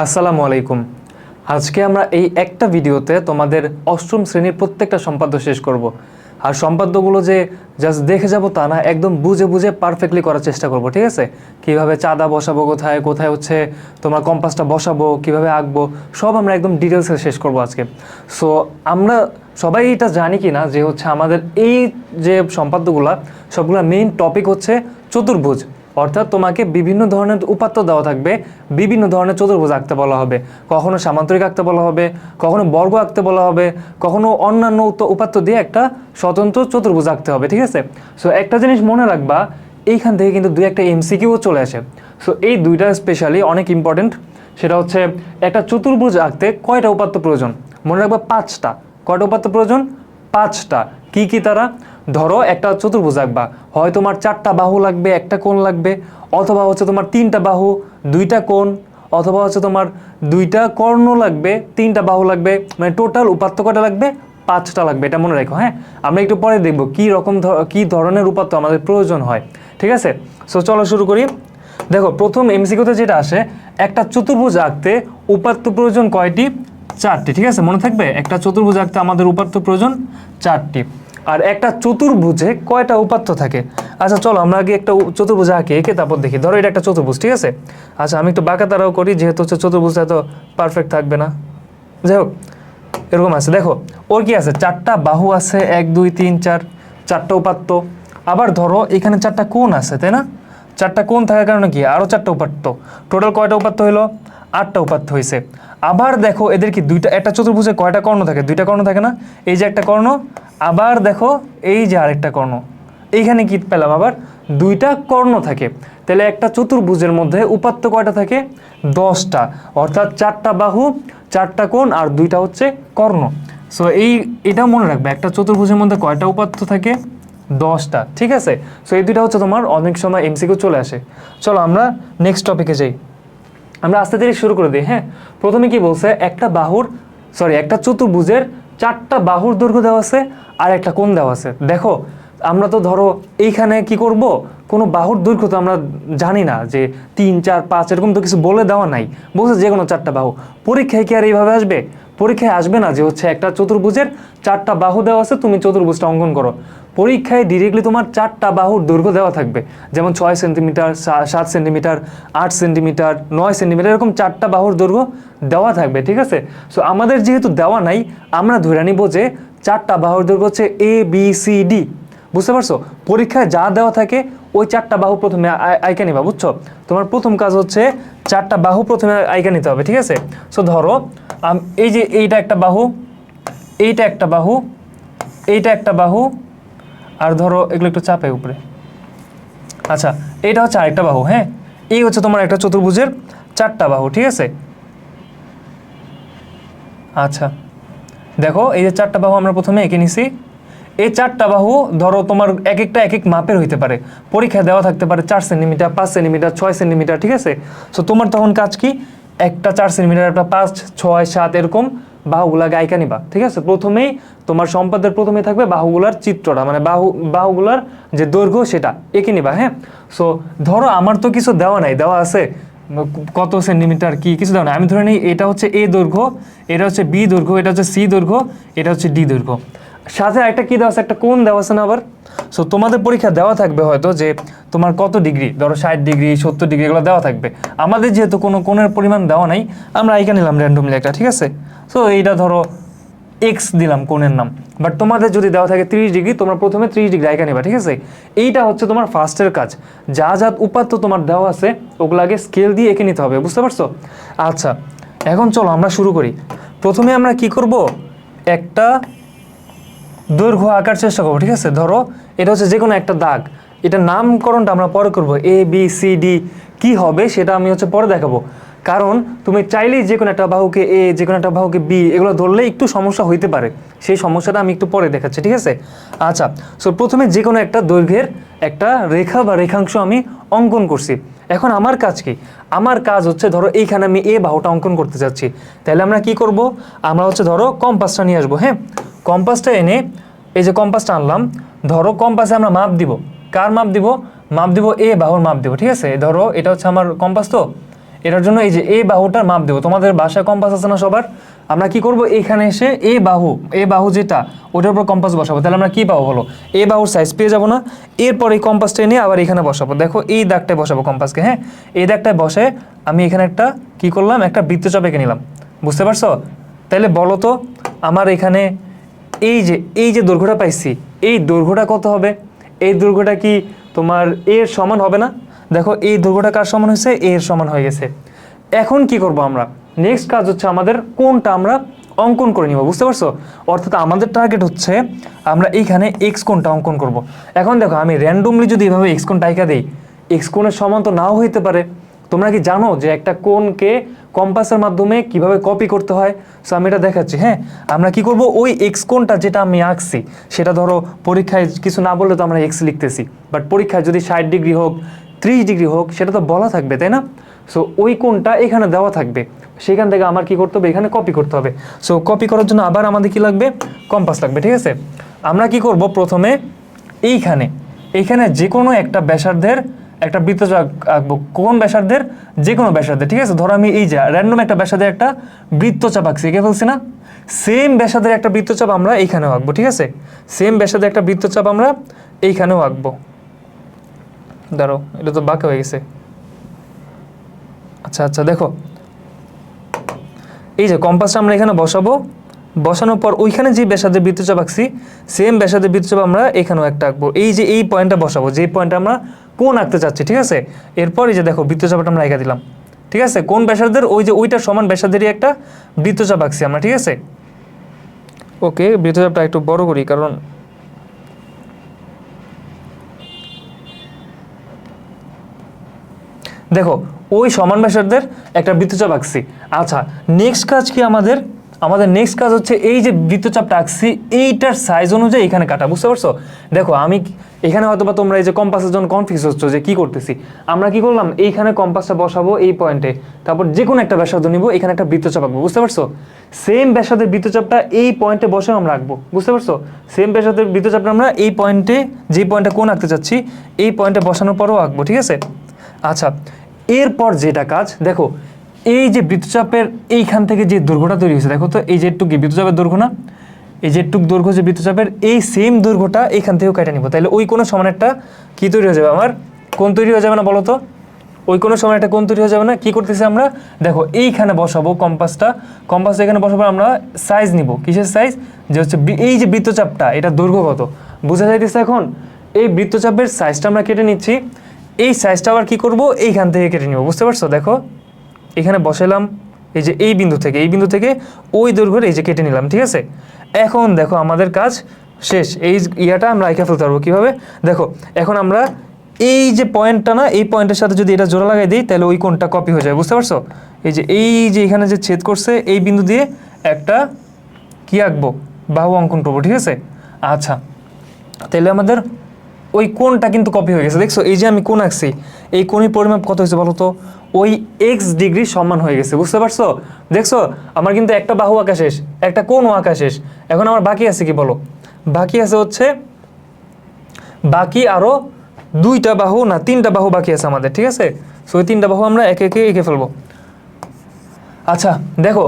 আসসালামু আলাইকুম। আজকে আমরা এই একটা ভিডিওতে তোমাদের অষ্টম শ্রেণীর প্রত্যেকটা সম্পাদ্য শেষ করব। আর সম্পাদ্যগুলো যে জাস্ট দেখে যাব তা না, একদম বুঝে বুঝে পারফেক্টলি করার চেষ্টা করব, ঠিক আছে? কিভাবে চাঁদা বসাবো, কোথায় কোথায় হচ্ছে তোমার কম্পাসটা বসাবো, কিভাবে আঁকবো, সব আমরা একদম ডিটেলসে শেষ করব আজকে। সো আমরা সবাই এটা জানি কি না যে হচ্ছে আমাদের এই যে সম্পাদ্যগুলো সবগুলো মেইন টপিক হচ্ছে চতুর্ভুজ। অর্থাৎ তোমাকে বিভিন্ন ধরনের উপাত্ত দেওয়া থাকবে, বিভিন্ন ধরনের চতুর্ভুজ আঁকতে বলা হবে। কখনো সামান্তরিক আঁকতে বলা হবে, কখনো বর্গ আঁকতে বলা হবে, কখনো অন্যান্য উপাত্ত দিয়ে একটা স্বতন্ত্র চতুর্ভুজ আঁকতে হবে, ঠিক আছে? সো একটা জিনিস মনে রাখবা, এইখান থেকে কিন্তু দুই একটা এমসিকিউ চলে আসে। সো এই দুইটা স্পেশালি অনেক ইম্পর্টেন্ট। সেটা হচ্ছে একটা চতুর্ভুজ আঁকতে কয়টা উপাত্ত প্রয়োজন? মনে রাখবা 5টা। কয়টা উপাত্ত প্রয়োজন? 5টা। কি কি তারা? ধরো একটা চতুর্ভুজ আঁকবা, হয় তোমার 4টা বাহু লাগবে, একটা কোণ লাগবে, অথবা হচ্ছে তোমার 3টা বাহু, 2টা কোণ, অথবা হচ্ছে তোমার 2টা কর্ণ লাগবে, 3টা বাহু লাগবে, মানে টোটাল উপাত্ত কয়টা লাগবে? 5টা লাগবে। এটা মনে রাখো, হ্যাঁ? আমরা একটু পরে দেখবো কি ধরনের উপাত্ত আমাদের প্রয়োজন হয়, ঠিক আছে? সো চলো শুরু করি। দেখো, প্রথম এমসিকিউতে যেটা আসে, একটা চতুর্ভুজ আঁকতে উপাত্ত প্রয়োজন কয়টি? 4টি, ঠিক আছে? মনে থাকবে, একটা চতুর্ভুজ আঁকতে আমাদের উপাত্ত প্রয়োজন 4টি। আর একটা চতুর্ভুজে কয়টা উপাত্ত থাকে? আচ্ছা চলো আমরা আগে একটা চতুর্ভুজ আঁকি, এঁকে তারপর দেখি। ধরো এটা একটা চতুর্ভুজ, ঠিক আছে? আচ্ছা আমি একটু বাঁকা তারাও করি, যেহেতু হচ্ছে চতুর্ভুজটা এত পারফেক্ট থাকবে না। যাই হোক, এরকম আছে। দেখো ওর কি আছে? 4টা বাহু আছে, 1 2 3 4, 4টা উপাত্ত। আবার ধরো এখানে 4টা কোণ আছে, তাই না? 4টা কোণ থাকার কারণে কি আরও 4টা উপাত্ত। টোটাল কয়টা উপাত্ত হইলো? 8টা উপাত্ত হয়েছে। আবার দেখো এদের কি একটা চতুর্ভুজে কয়টা কর্ণ থাকে? 2টা কর্ণ থাকে না? এই যে একটা কর্ণ, আবার দেখো এই যে আরেকটা কর্ণ। এইখানে কি পেলাম? আবার 2টা কর্ণ থাকে। তাহলে একটা চতুর্ভুজের মধ্যে উপাত্ত কয়টা থাকে? 10টা। অর্থাৎ 4টা বাহু, 4টা কোণ আর 2টা হচ্ছে কর্ণ। সো এটা মনে রাখবে, একটা চতুর্ভুজের মধ্যে কয়টা উপাত্ত থাকে? 10টা, ঠিক আছে? সো এই দুইটা হচ্ছে তোমার অনেক সময় এমসিকিউ চলে আসে। চলো আমরা নেক্সট টপিকে যাই। আমরা আস্তে ধীরে শুরু করে দিই, হ্যাঁ? প্রথমে কি বলছে? একটা চতুর্ভুজের 4টা বাহুর দৈর্ঘ্য দেওয়া আছে আর একটা কোণ দেওয়া আছে। দেখো আমরা তো ধরো এইখানে কি করব, কোনো বাহুর দৈর্ঘ্য তো আমরা জানি না যে 3 4 5 এরকম তো কিছু বলে দেওয়া নাই। বলছে যে কোনো 4টা বাহু। পরীক্ষায় কি আর এইভাবে আসবে? পরীক্ষায় আসবে না যে হচ্ছে একটা চতুর্ভুজের 4টা বাহু দেওয়া আছে, তুমি চতুর্ভুজটা অঙ্কন করো। পরীক্ষায় ডিরেক্টলি তোমার 4টা বাহুর দৈর্ঘ্য দেওয়া থাকবে, যেমন 6 সেন্টিমিটার, 7 সেন্টিমিটার, 8 সেন্টিমিটার, 9 সেন্টিমিটার, এরকম 4টা বাহুর দৈর্ঘ্য দেওয়া থাকবে, ঠিক আছে? সো আমাদের যেহেতু দেওয়া নাই, আমরা ধরে নিব যে 4টা বাহুর দৈর্ঘ্য হচ্ছে ABCD। বুঝতে পারছো? পরীক্ষায় যা দেওয়া থাকে ওই 4টা বাহু প্রথমে আইকা নিবা, বুঝছো? তোমার প্রথম কাজ হচ্ছে 4টা বাহু প্রথমে আইকা নিতে হবে, ঠিক আছে? সো ধরো এই যে এইটা একটা বাহু, এইটা একটা বাহু, এইটা একটা বাহু, আর ধরো এগুলো একটু চাপে উপরে। আচ্ছা এইটা হচ্ছে আরেকটা বাহু, হ্যাঁ? এই হচ্ছে তোমার একটা চতুর্ভুজের 4টা বাহু, ঠিক আছে? আচ্ছা দেখো এই যে 4টা বাহু আমরা প্রথমে এঁকে নিছি। এই 4টা বাহু ধরো তোমার এক একটা এক এক মাপের হইতে পারে। পরীক্ষায় দেওয়া থাকতে পারে 4 সেন্টিমিটার, 5 সেন্টিমিটার, 6 সেন্টিমিটার, ঠিক আছে? সো তোমার তখন কাজ কি? একটা 4 সেন্টিমিটার, একটা 5 6 7 এরকম বাহুগুলাকে আইকা নিবা, ঠিক আছে? প্রথমেই তোমার সম্পাদের প্রথমে থাকবে বাহুগুলার চিত্রটা, মানে বাহুগুলার যে দৈর্ঘ্য সেটা এঁকে নিবা, হ্যাঁ? সো ধরো আমার তো কিছু দেওয়া নাই, দেওয়া আছে কত সেন্টিমিটার কি কিছু দেওয়া নাই। আমি ধরে নিই এটা হচ্ছে A দৈর্ঘ্য, এটা হচ্ছে B দৈর্ঘ্য, এটা হচ্ছে C দৈর্ঘ্য, এটা হচ্ছে D দৈর্ঘ্য। সাথে একটা কি দেওয়া আছে? একটা কোণ দেওয়া আছে না আবার? সো তোমাদের পরীক্ষা দেওয়া থাকবে হয়তো যে তোমার কত ডিগ্রি, ধরো 60 ডিগ্রি, 70 ডিগ্রি, এগুলো দেওয়া থাকবে। আমাদের যেহেতু কোনো কোণের পরিমাণ দেওয়া নাই, আমরা আইকা নিলাম র্যান্ডমলি একটা, ঠিক আছে? সো এইটা ধরো X দিলাম কোণের নাম। বাট তোমাদের যদি দেওয়া থাকে 30 ডিগ্রি, তোমরা প্রথমে 30 ডিগ্রি আইকা নেবা, ঠিক আছে? এইটা হচ্ছে তোমার ফার্স্টের কাজ। যা যা উপাত্ত তোমার দেওয়া আছে ওগুলাকে স্কেল দিয়ে এঁকে নিতে হবে, বুঝতে পারছো? আচ্ছা এখন চলো আমরা শুরু করি। প্রথমে আমরা কি করব? একটা দৈর্ঘ্য আঁকার চেষ্টা করবো, ঠিক আছে? ধরো এটা হচ্ছে যে কোনো একটা দাগ, এটা নামকরণটা আমরা পরে করবো। ABCD কি হবে সেটা আমি হচ্ছে পরে দেখাবো। কারণ তুমি চাইলেই যে কোনো একটা বাহুকে A, যে কোনো একটা বাহুকে B এগুলো ধরলে একটু সমস্যা হইতে পারে। সেই সমস্যাটা আমি একটু পরে দেখাচ্ছি, ঠিক আছে? আচ্ছা সো প্রথমে যে কোনো একটা দৈর্ঘ্যের একটা রেখা বা রেখাংশ আমি অঙ্কন করছি। এখন আমার কাজ কি? আমার কাজ হচ্ছে ধরো এইখানে আমি A বাহুটা অঙ্কন করতে চাচ্ছি। তাহলে আমরা কি করব? আমরা হচ্ছে ধরো কম্পাসটা নিয়ে আসবো, হ্যাঁ? কম্পাসটা এনে এই যে কম্পাসটা আনলাম, ধরো কম্পাসে আমরা মাপ দিব। কার মাপ দিব? মাপ দিব A বাহুর মাপ দিব, ঠিক আছে? ধরো এটা হচ্ছে আমার কম্পাস, তো এটার জন্য এই যে এই বাহুটার মাপ দেবো। তোমাদের বাসায় কম্পাস আছে না সবার? আমরা কি করব, এইখানে এসে এই বাহু যেটা ওটার উপর কম্পাস বসাবো। তাহলে আমরা কি পাবো বলো, এই বাহুর সাইজ পেয়ে যাবো না? এরপর এই কম্পাসটা এনে আবার এখানে বসাবো। দেখো এই দাগটায় বসাবো কম্পাসকে, হ্যাঁ এই দাগটায় বসে আমি এখানে একটা কি করলাম, একটা বৃত্তচাপ এঁকে নিলাম। বুঝতে পারছো? তাহলে বলো তো আমার এখানে এই যে দৈর্ঘ্যটা পাইছি, এই দৈর্ঘ্যটা কত হবে? এই দৈর্ঘ্যটা কি তোমার এর সমান হবে না? দেখো এই দৈর্ঘ্যটা কার সমান হয়েছে? এর সমান হয়ে গেছে। এখন কি করব আমরা, নেক্সট কাজ হচ্ছে আমাদের কোণটা আমরা অঙ্কন করে নিব। বুঝতে পারছো? অর্থাৎ আমাদের টার্গেট হচ্ছে আমরা এইখানে এক্স কোণটা অঙ্কন করব। এখন দেখো আমি র্যান্ডমলি যদি এভাবে এক্স কোণটা আঁকা দিই, এক্স কোণের সমান তো নাও হইতে পারে। তোমরা কি জানো যে একটা কোণকে কম্পাসের মাধ্যমে কিভাবে কপি করতে হয়? সো আমি এটা দেখাচ্ছি। হ্যাঁ আমরা কি করব, ওই এক্স কোণটা যেটা আমি আঁকছি সেটা ধরো পরীক্ষায় কিছু না বললে তো আমরা এক্স লিখতেছি, বাট পরীক্ষায় যদি 60 ডিগ্রি হোক 30 ডিগ্রি হোক সেটা তো বলা থাকবে, তাই না? সো ওই কোণটা এখানে দেওয়া থাকবে, সেখান থেকে আমার কি করতে হবে, এখানে কপি করতে হবে। সো কপি করার জন্য আবার আমাদের কি লাগবে, কম্পাস লাগবে। ঠিক আছে, আমরা কি করব, প্রথমে এইখানে যে কোনো একটা ব্যাসার্ধের একটা বৃত্তচাপ আঁকবো। কোন ব্যাসার্ধের? যে কোনো ব্যাসার্ধের। ঠিক আছে, ধরো আমি এই যে র্যান্ডম একটা ব্যাসার্ধের একটা বৃত্তচাপ আঁকছি, এঁকে ফেলছি না? সেম ব্যাসার্ধের একটা বৃত্তচাপ আমরা এইখানেও আঁকবো। ঠিক আছে, সেম ব্যাসার্ধের একটা বৃত্তচাপ আমরা এইখানেও আঁকবো। ধরো এটা তো বাঁকা হয়ে গেছে। আচ্ছা দেখো এই যে কম্পাসটা আমরা এখানে বসাবো, বসানোর পর ওইখানে যে ব্যাসার্ধের বৃত্তচাপ আঁকছি সেম ব্যাসার্ধের বৃত্তচাপ আমরা এখানেও একটা আঁকবো। এই যে এই পয়েন্টটা বসাবো, যে পয়েন্টটা আমরা কোণ আঁকতে চাচ্ছি। ঠিক আছে, এরপর এই যে দেখো বৃত্তচাপটা আমরা এঁকে দিলাম। ঠিক আছে, কোন ব্যাসার্ধের? ওই যে ওইটা সমান ব্যাসার্ধেরই একটা বৃত্তচাপ আঁকছি আমরা। ঠিক আছে, ওকে বৃত্তচাপটা একটু বড় করি, কারণ দেখো ওই সমান ব্যাসার্ধের একটা বৃত্তচাপ আঁকছি। আচ্ছা নেক্সট কাজ কি আমাদের নেক্সট কাজ হচ্ছে এই যে বৃত্তচাপটা আঁকছি এইটার সাইজ অনুযায়ী এখানে কাটা। বুঝতে পারছো? দেখো আমি এখানে হয়তো বা তোমরা এই যে কম্পাসের জন্য কনফিউজ হচ্ছ যে কি করতেছি। আমরা কি করলাম, এইখানে কম্পাসটা বসাবো এই পয়েন্টে, তারপর যে কোনো একটা ব্যাসার্ধ নিব, এখানে একটা বৃত্তচাপ আঁকবো। বুঝতে পারছো? সেম ব্যাসার্ধের বৃত্তচাপটা এই পয়েন্টে বসে আমরা আঁকবো। বুঝতে পারছো? সেম ব্যাসার্ধের বৃত্তচাপটা আমরা এই পয়েন্টে, যে পয়েন্টে কোণ আঁকতে চাচ্ছি এই পয়েন্টে বসানোর পরও আঁকবো। ঠিক আছে, আচ্ছা এরপর যেটা কাজ, দেখো এই যে বৃত্তচাপের এইখান থেকে যে দৈর্ঘ্যটা তৈরি হয়েছে, দেখো তো এই যে একটু বৃত্তচাপের দৈর্ঘ্য না, এই যে একটু দৈর্ঘ্য যে বৃত্তচাপের, এই সেম দৈর্ঘ্যটা এইখান থেকেও কেটে নিব। তাহলে ওই কোনো সমান একটা কি তৈরি হয়ে যাবে, আমার কোণ তৈরি হয়ে যাবে না? বলো তো, ওই কোনো সময় একটা কোণ তৈরি হয়ে যাবে না? কি করতেছি আমরা, দেখো এইখানে বসাবো কম্পাসটা এখানে বসাবো, আমরা সাইজ নিব। কিসের সাইজ? যে হচ্ছে এই যে বৃত্তচাপটা এটা দৈর্ঘ্য কত বোঝা যাইতেছে। এখন এই বৃত্তচাপের সাইজটা আমরা কেটে নিচ্ছি, এই সাইজটা আবার কি করব, এইখান থেকে কেটে নিব। বুঝতে পারছো? দেখো এখানে বসালাম, এই যে এই বিন্দু থেকে ওই দৈর্ঘ্যের এই যে কেটে নিলাম। ঠিক আছে, এখন দেখো আমাদের কাজ শেষ। এই ইয়াটা আমরা এঁকে ফেলতে পারবো কীভাবে, দেখো এখন আমরা এই যে পয়েন্টটা না, এই পয়েন্টের সাথে যদি এটা জোড়া লাগাই দিই তাহলে ওই কোণটা কপি হয়ে যায়। বুঝতে পারছো? এই যে এখানে যে ছেদ করছে এই বিন্দু দিয়ে একটা কি আঁকবো, বাহু অঙ্কন করবো। ঠিক আছে, আচ্ছা তাহলে আমাদের ওই কোণটা কিন্তু কপি হয়ে গেছে। দেখছো এই যে আমি কোণ আঁকছি, এই কোণের পরিমাপ কত হয়েছে বলো তো, ওই এক্স ডিগ্রি সমান হয়ে গেছে। বুঝতে পারছো? দেখছো আমার কিন্তু একটা বাহু আঁকা শেষ, একটা কোণও আঁকা শেষ। এখন আমার বাকি আছে কি বলো, বাকি আছে হচ্ছে বাকি আরো 2টা বাহু না 3টা বাহু বাকি আছে আমাদের। ঠিক আছে, সো ওই 3টা বাহু আমরা একে একে এঁকে ফেলবো। আচ্ছা দেখো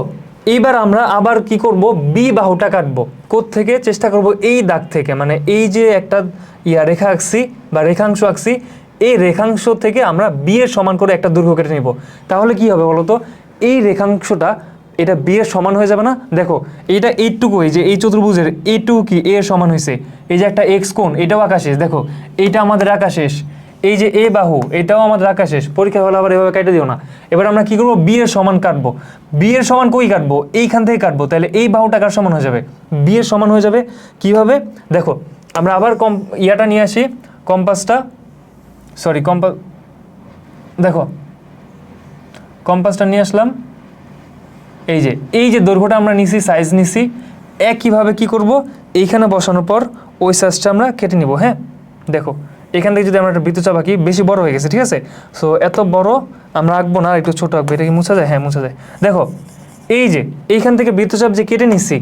এইবার আমরা আবার কি করব, বি বাহুটা কাটবো। কোত্থেকে? চেষ্টা করব এই দাগ থেকে, মানে এই যে একটা রেখা আঁকছি বা রেখাংশ আঁকছি, এই রেখাংশ থেকে আমরা বি এর সমান করে একটা দৈর্ঘ্য কেটে নিব। তাহলে কি হবে বলো তো, এই রেখাংশটা এটা বি এর সমান হয়ে যাবে না? দেখো এইটা এইটুকু, এই যে এই চতুর্ভুজের এইটুকু কি এ এর সমান হয়েছে। এই যে একটা এক্স কোণ, এটাও আঁকা শেষ। দেখো এইটা আমাদের আঁকা শেষ, এই যে এ বাহু এটাও আমাদের আঁকা শেষ। পরীক্ষা হলে আবার এভাবে কেটে দিও না। এবার আমরা কি করবো, বি এর সমান কাটবো। বি এর সমান কই কাটবো, এইখান থেকে কাটবো। তাহলে এই বাহুটা কার সমান হয়ে যাবে, বি এর সমান হয়ে যাবে। কিভাবে দেখো, আমরা আবার ইয়াটা নিয়ে আসি, কম্পাসটা দেখো কম্পাসটা নিয়ে আসলাম। এই যে দৈর্ঘ্যটা আমরা নিছি, সাইজ নিছি, একইভাবে কি করব, এইখানে বসানোর পর ওই সাইজটা আমরা কেটে নিব। হ্যাঁ দেখো এখান থেকে যদি আমরা একটা বৃত্তচাপ আঁকি, বেশি বড় হয়ে গেছে। ঠিক আছে, সো এত বড় আমরা আঁকবো না, একটু ছোট আঁকবো। এটা কি মুছা যায়? হ্যাঁ মুছা যায়। দেখো এই যে এইখান থেকে বৃত্তচাপ যে কেটে নিচ্ছি,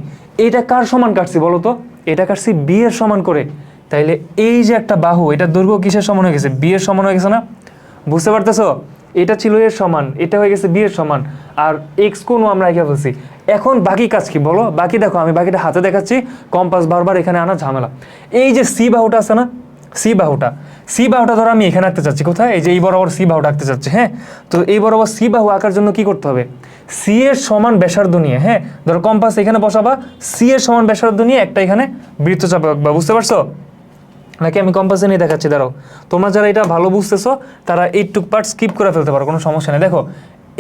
এটা কার সমান কাটছি বলো তো, এটা কাটছি বি এর সমান করে। তাইলে এই যে একটা বাহু, এটা দৈর্ঘ্য কিসের সমান হয়ে গেছে, বি এর সমান হয়ে গেছে না? বুঝতে পারতেছো? এটা ছিল এর সমান, এটা হয়ে গেছে বি এর সমান, আর এক্স কোণও আমরা এঁকে ফেলছি। এখন বাকি কাজ কি বলো? বাকি দেখো, আমি বাকিটা হাতে দেখাচ্ছি, কম্পাস বারবার এখানে আনা ঝামেলা। এই যে সি বাহুটা আছে না, সি বাহুটা ধরো আমি এখানে আঁকতে চাচ্ছি, কোথায়? এই যে এই বরাবর সি বাহুটা আঁকতে চাচ্ছি। হ্যাঁ, তো এই বরাবর সি বাহু আঁকার জন্য কি করতে হবে? সি এর সমান ব্যাসার্ধ নিয়ে, হ্যাঁ ধরো কম্পাস এখানে বসাবা, সি এর সমান ব্যাসার্ধ নিয়ে একটা এখানে বৃত্তচাপ আঁকবা, বুঝতে পারছো? নাকি আমি কম্পাসে নিয়ে দেখাচ্ছি? দাঁড়াও, তোমরা যারা এটা ভালো বুঝতেছো তারা এইটুক পার্ট স্কিপ করে ফেলতে পারো, কোনো সমস্যা নেই। দেখো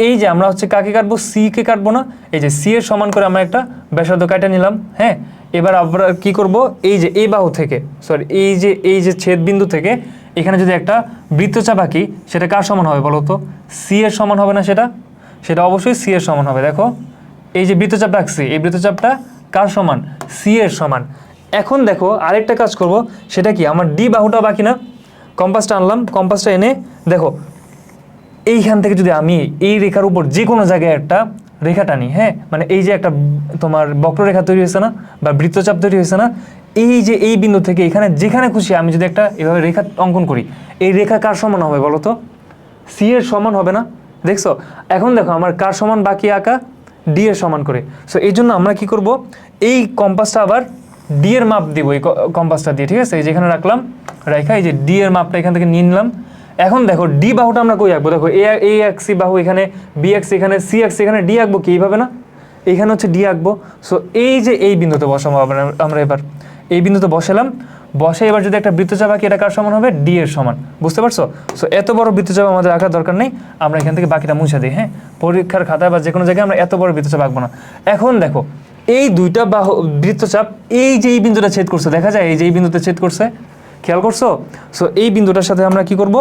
এই যে আমরা হচ্ছে কাকে কাটবো? সি কে কাটবো না? এই যে সি এর সমান করে আমরা একটা ব্যাসার্ধ কাটা নিলাম। হ্যাঁ, এবার আমরা কি করব? এই যে এই বাহু থেকে, সরি এই যে ছেদ বিন্দু থেকে এখানে যদি একটা বৃত্তচাপ আঁকি, সেটা কার সমান হবে বলো তো? সি এর সমান হবে না? সেটা অবশ্যই সি এর সমান হবে। দেখো এই যে বৃত্তচাপটা আঁকছি, এই বৃত্তচাপটা কার সমান? সি এর সমান। এখন দেখো আরেকটা কাজ করব, সেটা কি? আমার ডি বাহুটা বাকি না? কম্পাসটা আনলাম, কম্পাসটা এনে দেখো এইখান থেকে যদি আমি এই রেখার উপর যে কোনো জায়গায় একটা রেখা টানি, হ্যাঁ মানে এই যে একটা তোমার বক্ররেখা তৈরি হয়েছে না, বা বৃত্তচাপ তৈরি হয়েছে না, এই যে এই বিন্দু থেকে এখানে যেখানে খুশি আমি যদি একটা এভাবে রেখা অঙ্কন করি, এই রেখা কার সমান হবে বলো তো? সি এর সমান হবে না? দেখছো? এখন দেখো আমার কার সমান বাকি আঁকা? ডি এর সমান করে। সো এই জন্য আমরা কি করব? এই কম্পাসটা আবার ডি এর মাপ দিব, এই কম্পাসটা দিয়ে, ঠিক আছে? এই যেখানে রাখলাম, রেখা এই যে ডি এর মাপটা এখান থেকে নিয়ে নিলাম। এখন দেখো ডি বাহুটা আমরা কই আঁকবো? দেখো এ আঁকছি বাহু এখানে, বি আঁকছি এখানে, সি আঁকছি এখানে, ডি আঁকবো কি এইভাবে না? এইখানে হচ্ছে ডি আঁকবো। সো এই যে এই বিন্দুতে বসাবো আমরা এবার এই বিন্দুতে বসালাম, বসে এবার যদি একটা বৃত্তচাপ আঁকি, এটা কার সমান হবে? ডি এর সমান, বুঝতে পারছো? সো এত বড় বৃত্তচাপ আমাদের আঁকার দরকার নেই, আমরা এখান থেকে বাকিটা মুছে দিই। হ্যাঁ, পরীক্ষার খাতায় বা যে কোনো জায়গায় আমরা এত বড় বৃত্তচাপ আঁকবো না। এখন দেখো এই দুইটা বাহু বৃত্তচাপ এই যে এই বিন্দুটা ছেদ করছে, দেখা যায় এই যে এই বিন্দুতে ছেদ করছে, খেয়াল করছো? সো এই বিন্দুটার সাথে আমরা কি করব?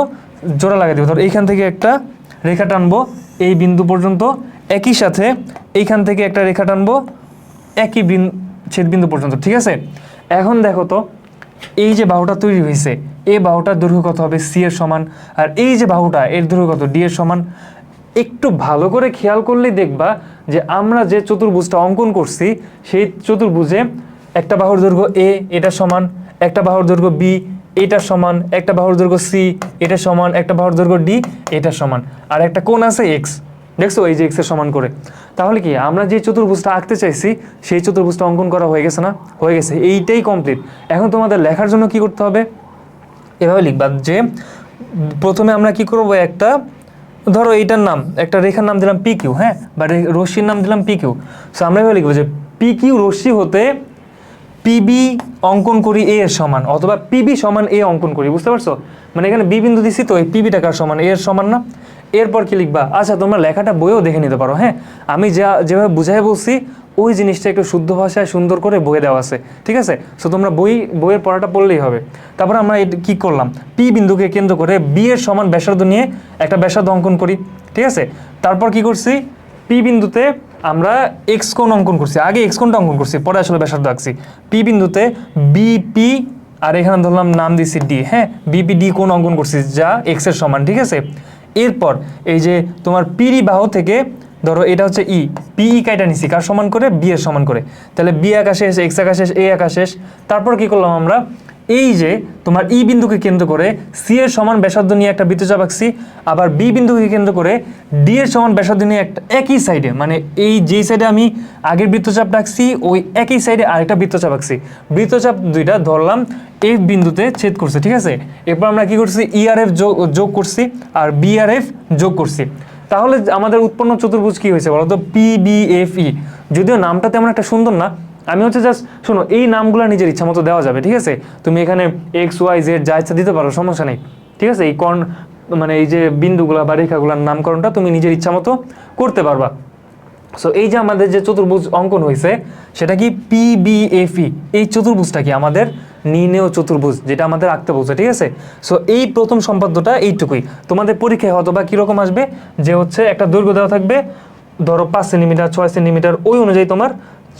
জোড়া লাগিয়ে দেবো। ধরো এইখান থেকে একটা রেখা টানবো এই বিন্দু পর্যন্ত, একই সাথে এইখান থেকে একটা রেখা টানবো একই ছেদ বিন্দু পর্যন্ত, ঠিক আছে? এখন দেখো তো এই যে বাহুটা তৈরি হয়েছে, এই বাহুটার দৈর্ঘ্য কত হবে? সি এর সমান। আর এই যে বাহুটা, এর দৈর্ঘ্য কত? ডি এর সমান। একটু ভালো করে খেয়াল করলেই দেখবা যে আমরা যে চতুর্ভুজটা অঙ্কন করছি, সেই চতুর্ভুজে একটা বাহুর দৈর্ঘ্য এ, এটা সমান, একটা বাহুর দৈর্ঘ্য বি, এটা সমান, একটা বাহুর দৈর্ঘ্য সি, এটা সমান, একটা বাহুর দৈর্ঘ্য ডি, এটা সমান, আর একটা কোণ আছে এক্স, দেখছো এই যে এক্স এর সমান করে। তাহলে কি আমরা যে চতুর্ভুজটা আঁকতে চাইছি সেই চতুর্ভুজটা অঙ্কন করা হয়ে গেছে না? হয়ে গেছে, এইটাই কমপ্লিট। এখন তোমাদের লেখার জন্য কি করতে হবে? এভাবে লিখবা যে প্রথমে আমরা কি করব, একটা ধরো এইটার নাম, একটা রেখার নাম দিলাম পি কিউ, হ্যাঁ, বা রশ্মির নাম দিলাম পি কিউ। সো আমরা এভাবে লিখবো যে পি কিউ রশ্মি হতে পিবি অঙ্কন করি এ এর সমান, অথবা পিবি সমান এ অঙ্কন করি, বুঝতে পারছো? মানে এখানে বি বিন্দু দিছি, তো এই পিবিটা কার সমান? এ এর সমান না? এরপর কি লিখবা? আচ্ছা তোমরা লেখাটা বইও দেখে নিতে পারো, হ্যাঁ আমি যেভাবে বুঝাই বলছি ওই জিনিসটা একটু শুদ্ধ ভাষায় সুন্দর করে বইয়ে দেওয়া আছে, ঠিক আছে? সো তোমরা বইয়ের পড়াটা পড়লেই হবে। তারপর আমরা কি করলাম? পি বিন্দুকে কেন্দ্র করে বি এর সমান ব্যাসার্ধ নিয়ে একটা ব্যাসার্ধ অঙ্কন করি, ঠিক আছে? তারপর কি করছি? পি বিন্দুতে আমরা এক্স কোণ অঙ্কন করছি, আগে এক্স কোণটা অঙ্কন করছি, পরে আসলে ব্যাসার্ধ আঁকছি। পি বিন্দুতে বিপি, আর এখানে ধরলাম নাম দিছি ডি, হ্যাঁ বিপি ডি কোণ অঙ্কন করছি যা এক্স এর সমান, ঠিক আছে? এরপর এই যে তোমার পিডি বাহু থেকে ধরো এটা হচ্ছে ই, পিই কাইটা নিছি কার সমান করে? বি এর সমান করে। তাহলে বি আঁকা শেষ, এক্স আঁকা শেষ, এ আঁকা শেষ। তারপর কি করলাম আমরা? এই যে তোমার ই বিন্দুকে কেন্দ্র করে সি এর সমান ব্যাসার্ধ নিয়ে একটা বৃত্তচাপ আঁকছি, আবার বি বিন্দুকে কেন্দ্র করে ডি এর সমান ব্যাসার্ধ নিয়ে একটা একই সাইডে, মানে এই যেই সাইডে আমি আগের বৃত্তচাপ রাখছি ওই একই সাইডে আরেকটা বৃত্তচাপ আঁকছি। বৃত্তচাপ দুইটা ধরলাম এই বিন্দুতে ছেদ করছে, ঠিক আছে? এরপর আমরা কি করছি? ইআরএফ যোগ করছি আর বিআরএফ যোগ করছি। তাহলে আমাদের উৎপন্ন চতুর্ভুজ কি হয়েছে বলো তো? পিবিএফই। যদিও নামটা তেমন একটা সুন্দর না, আমি হচ্ছে জাস্ট শোনো, এই নামগুলো নিজের ইচ্ছা মতো দেওয়া যাবে, ঠিক আছে? তুমি এখানে এক্স ওয়াই জেড যা ইচ্ছা দিতে পারো, সমস্যা নেই, ঠিক আছে? এই মানে এই যে বিন্দুগুলা বা রেখাগুলোর নামকরণটা তুমি নিজের ইচ্ছা মতো করতে পারবা। সো এই যে আমাদের যে চতুর্ভুজ অঙ্কন হয়েছে সেটা কি? পিবিএফই। এই চতুর্ভুজটা কি? আমাদের নির্ণেয় চতুর্ভুজ, যেটা আমাদের আঁকতে বলছে, ঠিক আছে? সো এই প্রথম সম্পাদ্যটা এইটুকুই। তোমাদের পরীক্ষায় হয়তো বা কীরকম আসবে, যে হচ্ছে একটা দৈর্ঘ্য দেওয়া থাকবে ধরো 5 সেন্টিমিটার 6 সেন্টিমিটার, ওই অনুযায়ী তোমার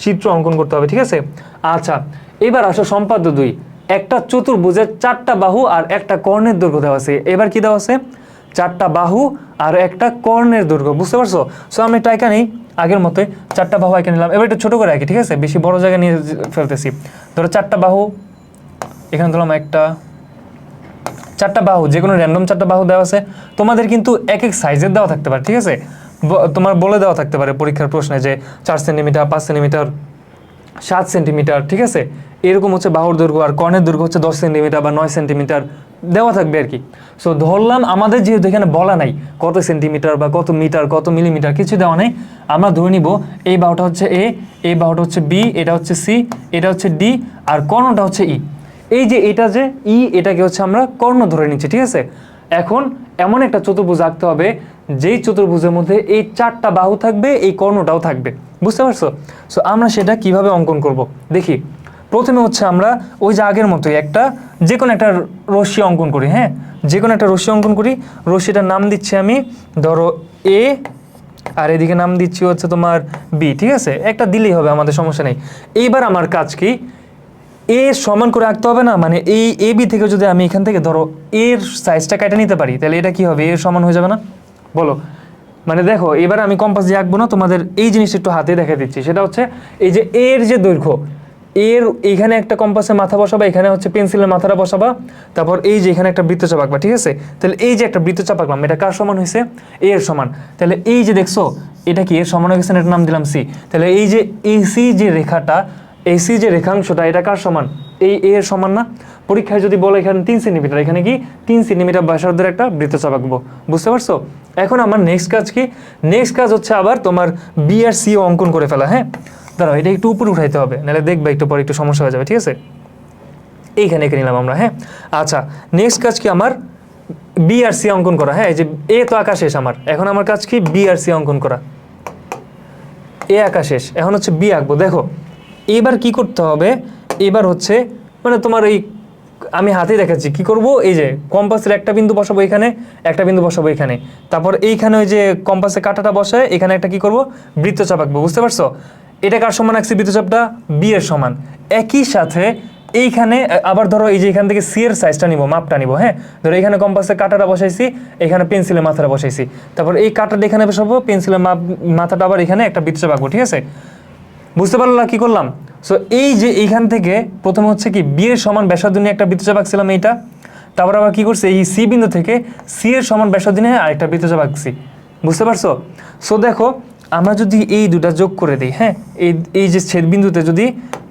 চিত্র অঙ্কন করতে হবে, ঠিক আছে? আচ্ছা এবার আসো সম্পাদ্য 2। একটা চতুর্ভুজের 4টা বাহু আর একটা কর্ণের দৈর্ঘ্য দেওয়া আছে। এবার কি দেওয়া আছে? 4টা বাহু আর একটা কর্ণের দৈর্ঘ্য, বুঝতে পারছো? সো আমি একটা আঁকা নেই আগের মতোই, 4টা বাহু এঁকে নিলাম। এবার একটু ছোটো করে আঁকি, ঠিক আছে? বেশি বড় জায়গায় নিয়ে ফেলতেছি। ধরো 4টা বাহু, এখানে ধরলাম 1 চারটা বাহু, যে কোনো র্যান্ডম চারটা বাহু দেওয়া আছে, তোমাদের কিন্তু এক এক সাইজের দেওয়া থাকতে পারে, ঠিক আছে? তোমার বলে দেওয়া থাকতে পারে পরীক্ষার প্রশ্নে যে 4 সেন্টিমিটার, 5 সেন্টিমিটার, 7 সেন্টিমিটার, ঠিক আছে? এরকম হচ্ছে বাহুর দৈর্ঘ্য, আর কর্ণের দৈর্ঘ্য হচ্ছে 10 সেন্টিমিটার বা 9 সেন্টিমিটার দেওয়া থাকবে আর কি। সো ধরলাম আমাদের যেহেতু এখানে বলা নাই কত সেন্টিমিটার বা কত মিটার, কত মিলিমিটার, কিছু দেওয়া নেই, আমরা ধরে নিব এই বাহুটা হচ্ছে এ, এই বাহুটা হচ্ছে বি, এটা হচ্ছে সি, এটা হচ্ছে ডি, আর কর্ণটা হচ্ছে ই। এই যে এটা যে ই, এটাকে হচ্ছে আমরা কর্ণ ধরে নিচ্ছি, ঠিক আছে? এখন এমন একটা চতুর্ভুজ আঁকতে হবে যেই চতুর্ভুজের মধ্যে এই চারটা বাহু থাকবে, এই কর্ণটাও থাকবে, বুঝতে পারছো? সো আমরা সেটা কিভাবে অঙ্কন করব দেখি। প্রথমে হচ্ছে আমরা ওই যে আগের মতোই একটা যে কোনো একটা রশ্মি অঙ্কন করি, হ্যাঁ, যে কোনো একটা রশ্মি অঙ্কন করি। রশ্মিটার নাম দিচ্ছি আমি ধরো এ, আর এদিকে নাম দিচ্ছি হচ্ছে তোমার বি, ঠিক আছে? একটা দিলেই হবে, আমাদের সমস্যা নেই। এইবার আমার কাজ কি, এ সমান করে আঁকতে হবে না, মানে এই এ বি থেকে যদি আমি এখান থেকে ধরো এর সাইজটা কেটে নিতে পারি, তাহলে এটা কি হবে, এর সমান হয়ে যাবে না? বলো। মানে দেখো, এবার আমি কম্পাস দিয়ে আঁকবো না, তোমাদের এই জিনিসটা একটু হাতে দেখা দিচ্ছি। সেটা হচ্ছে এই যে এর যে দৈর্ঘ্য, এর এইখানে একটা কম্পাসের মাথা বসাবা, এখানে হচ্ছে পেন্সিলের মাথাটা বসাবা, তারপর এই যে এখানে একটা বৃত্তচাপ আঁকবা, ঠিক আছে? তাহলে এই যে একটা বৃত্তচাপ আঁকলাম, এটা কার সমান হয়েছে? এর সমান। তাহলে এই যে দেখছো এটা কি এর সমান হয়ে গেছে, এটার নাম দিলাম সি। তাহলে এই যে এসি যে রেখাটা, এসি যে রেখাংশটা, এটা কার সমান? এই এর সমান না? পরীক্ষায় যদি বলে এখানে 3 সেন্টিমিটার, এখানে কি 3 সেন্টিমিটার ব্যাসার্ধের একটা বৃত্তচাপ আঁকবো, বুঝতে পারছো? এখন আমার নেক্সট কাজ কি? নেক্সট কাজ হচ্ছে আবার তোমার বি আর সি অঙ্কন করে ফেলা, হ্যাঁ? দাঁড়াও, এটা একটু উপরে উঠাইতে হবে, নাহলে দেখবে একটু পরে একটু সমস্যা হয়ে যাবে, ঠিক আছে? এইখানে এঁকে নিলাম আমরা, হ্যাঁ। আচ্ছা, নেক্সট কাজ কি আমার? বি আর সি অঙ্কন করা, হ্যাঁ। এই যে এ তো আঁকা শেষ আমার, এখন আমার কাজ কি? বি আর সি অঙ্কন করা। এ আঁকা শেষ, এখন হচ্ছে বি আঁকবো। দেখো এবার কি করতে হবে, এবার হচ্ছে মানে তোমার এই আমি হাতে দেখাচ্ছি কি করব। এই যে কম্পাসের একটা বিন্দু বসাবো এখানে, একটা বিন্দু বসাবো এখানে, তারপর এইখানে ওই যে কম্পাসের কাঁটাটা বসায় এখানে একটা কি করব, বৃত্তচাপ আঁকবো, বুঝতে পারছো? এটা কার সমান আঁকছি বৃত্তচাপটা? বি এর সমান। একই সাথে এইখানে আবার ধরো এই যে এখান থেকে সি এর সাইজটা নিব, মাপটা নিব, হ্যাঁ। ধরো এখানে কম্পাসের কাঁটাটা বসাইছি, এখানে পেন্সিলের মাথাটা বসাইছি, তারপর এই কাঁটাটা এখানে বসাবো, পেন্সিলের মাথাটা আবার এখানে একটা বৃত্তচাপ আঁকবো, ঠিক আছে? বুঝতে পারলো না কি করলাম? সো এই যে এইখান থেকে প্রথমে হচ্ছে কি বি এর সমান ব্যাসার্ধ নিয়ে একটা বৃত্তচাপ আঁকছিলাম এইটা, তারপর আবার কি করছে এই সি বিন্দু থেকে সি এর সমান ব্যাসার্ধ নিয়ে আরেকটা বৃত্তচাপ আঁকছি, বুঝতে পারছো? সো দেখো আমরা যদি এই দুটা যোগ করে দিই, হ্যাঁ, এই যে ছেদ বিন্দুতে যদি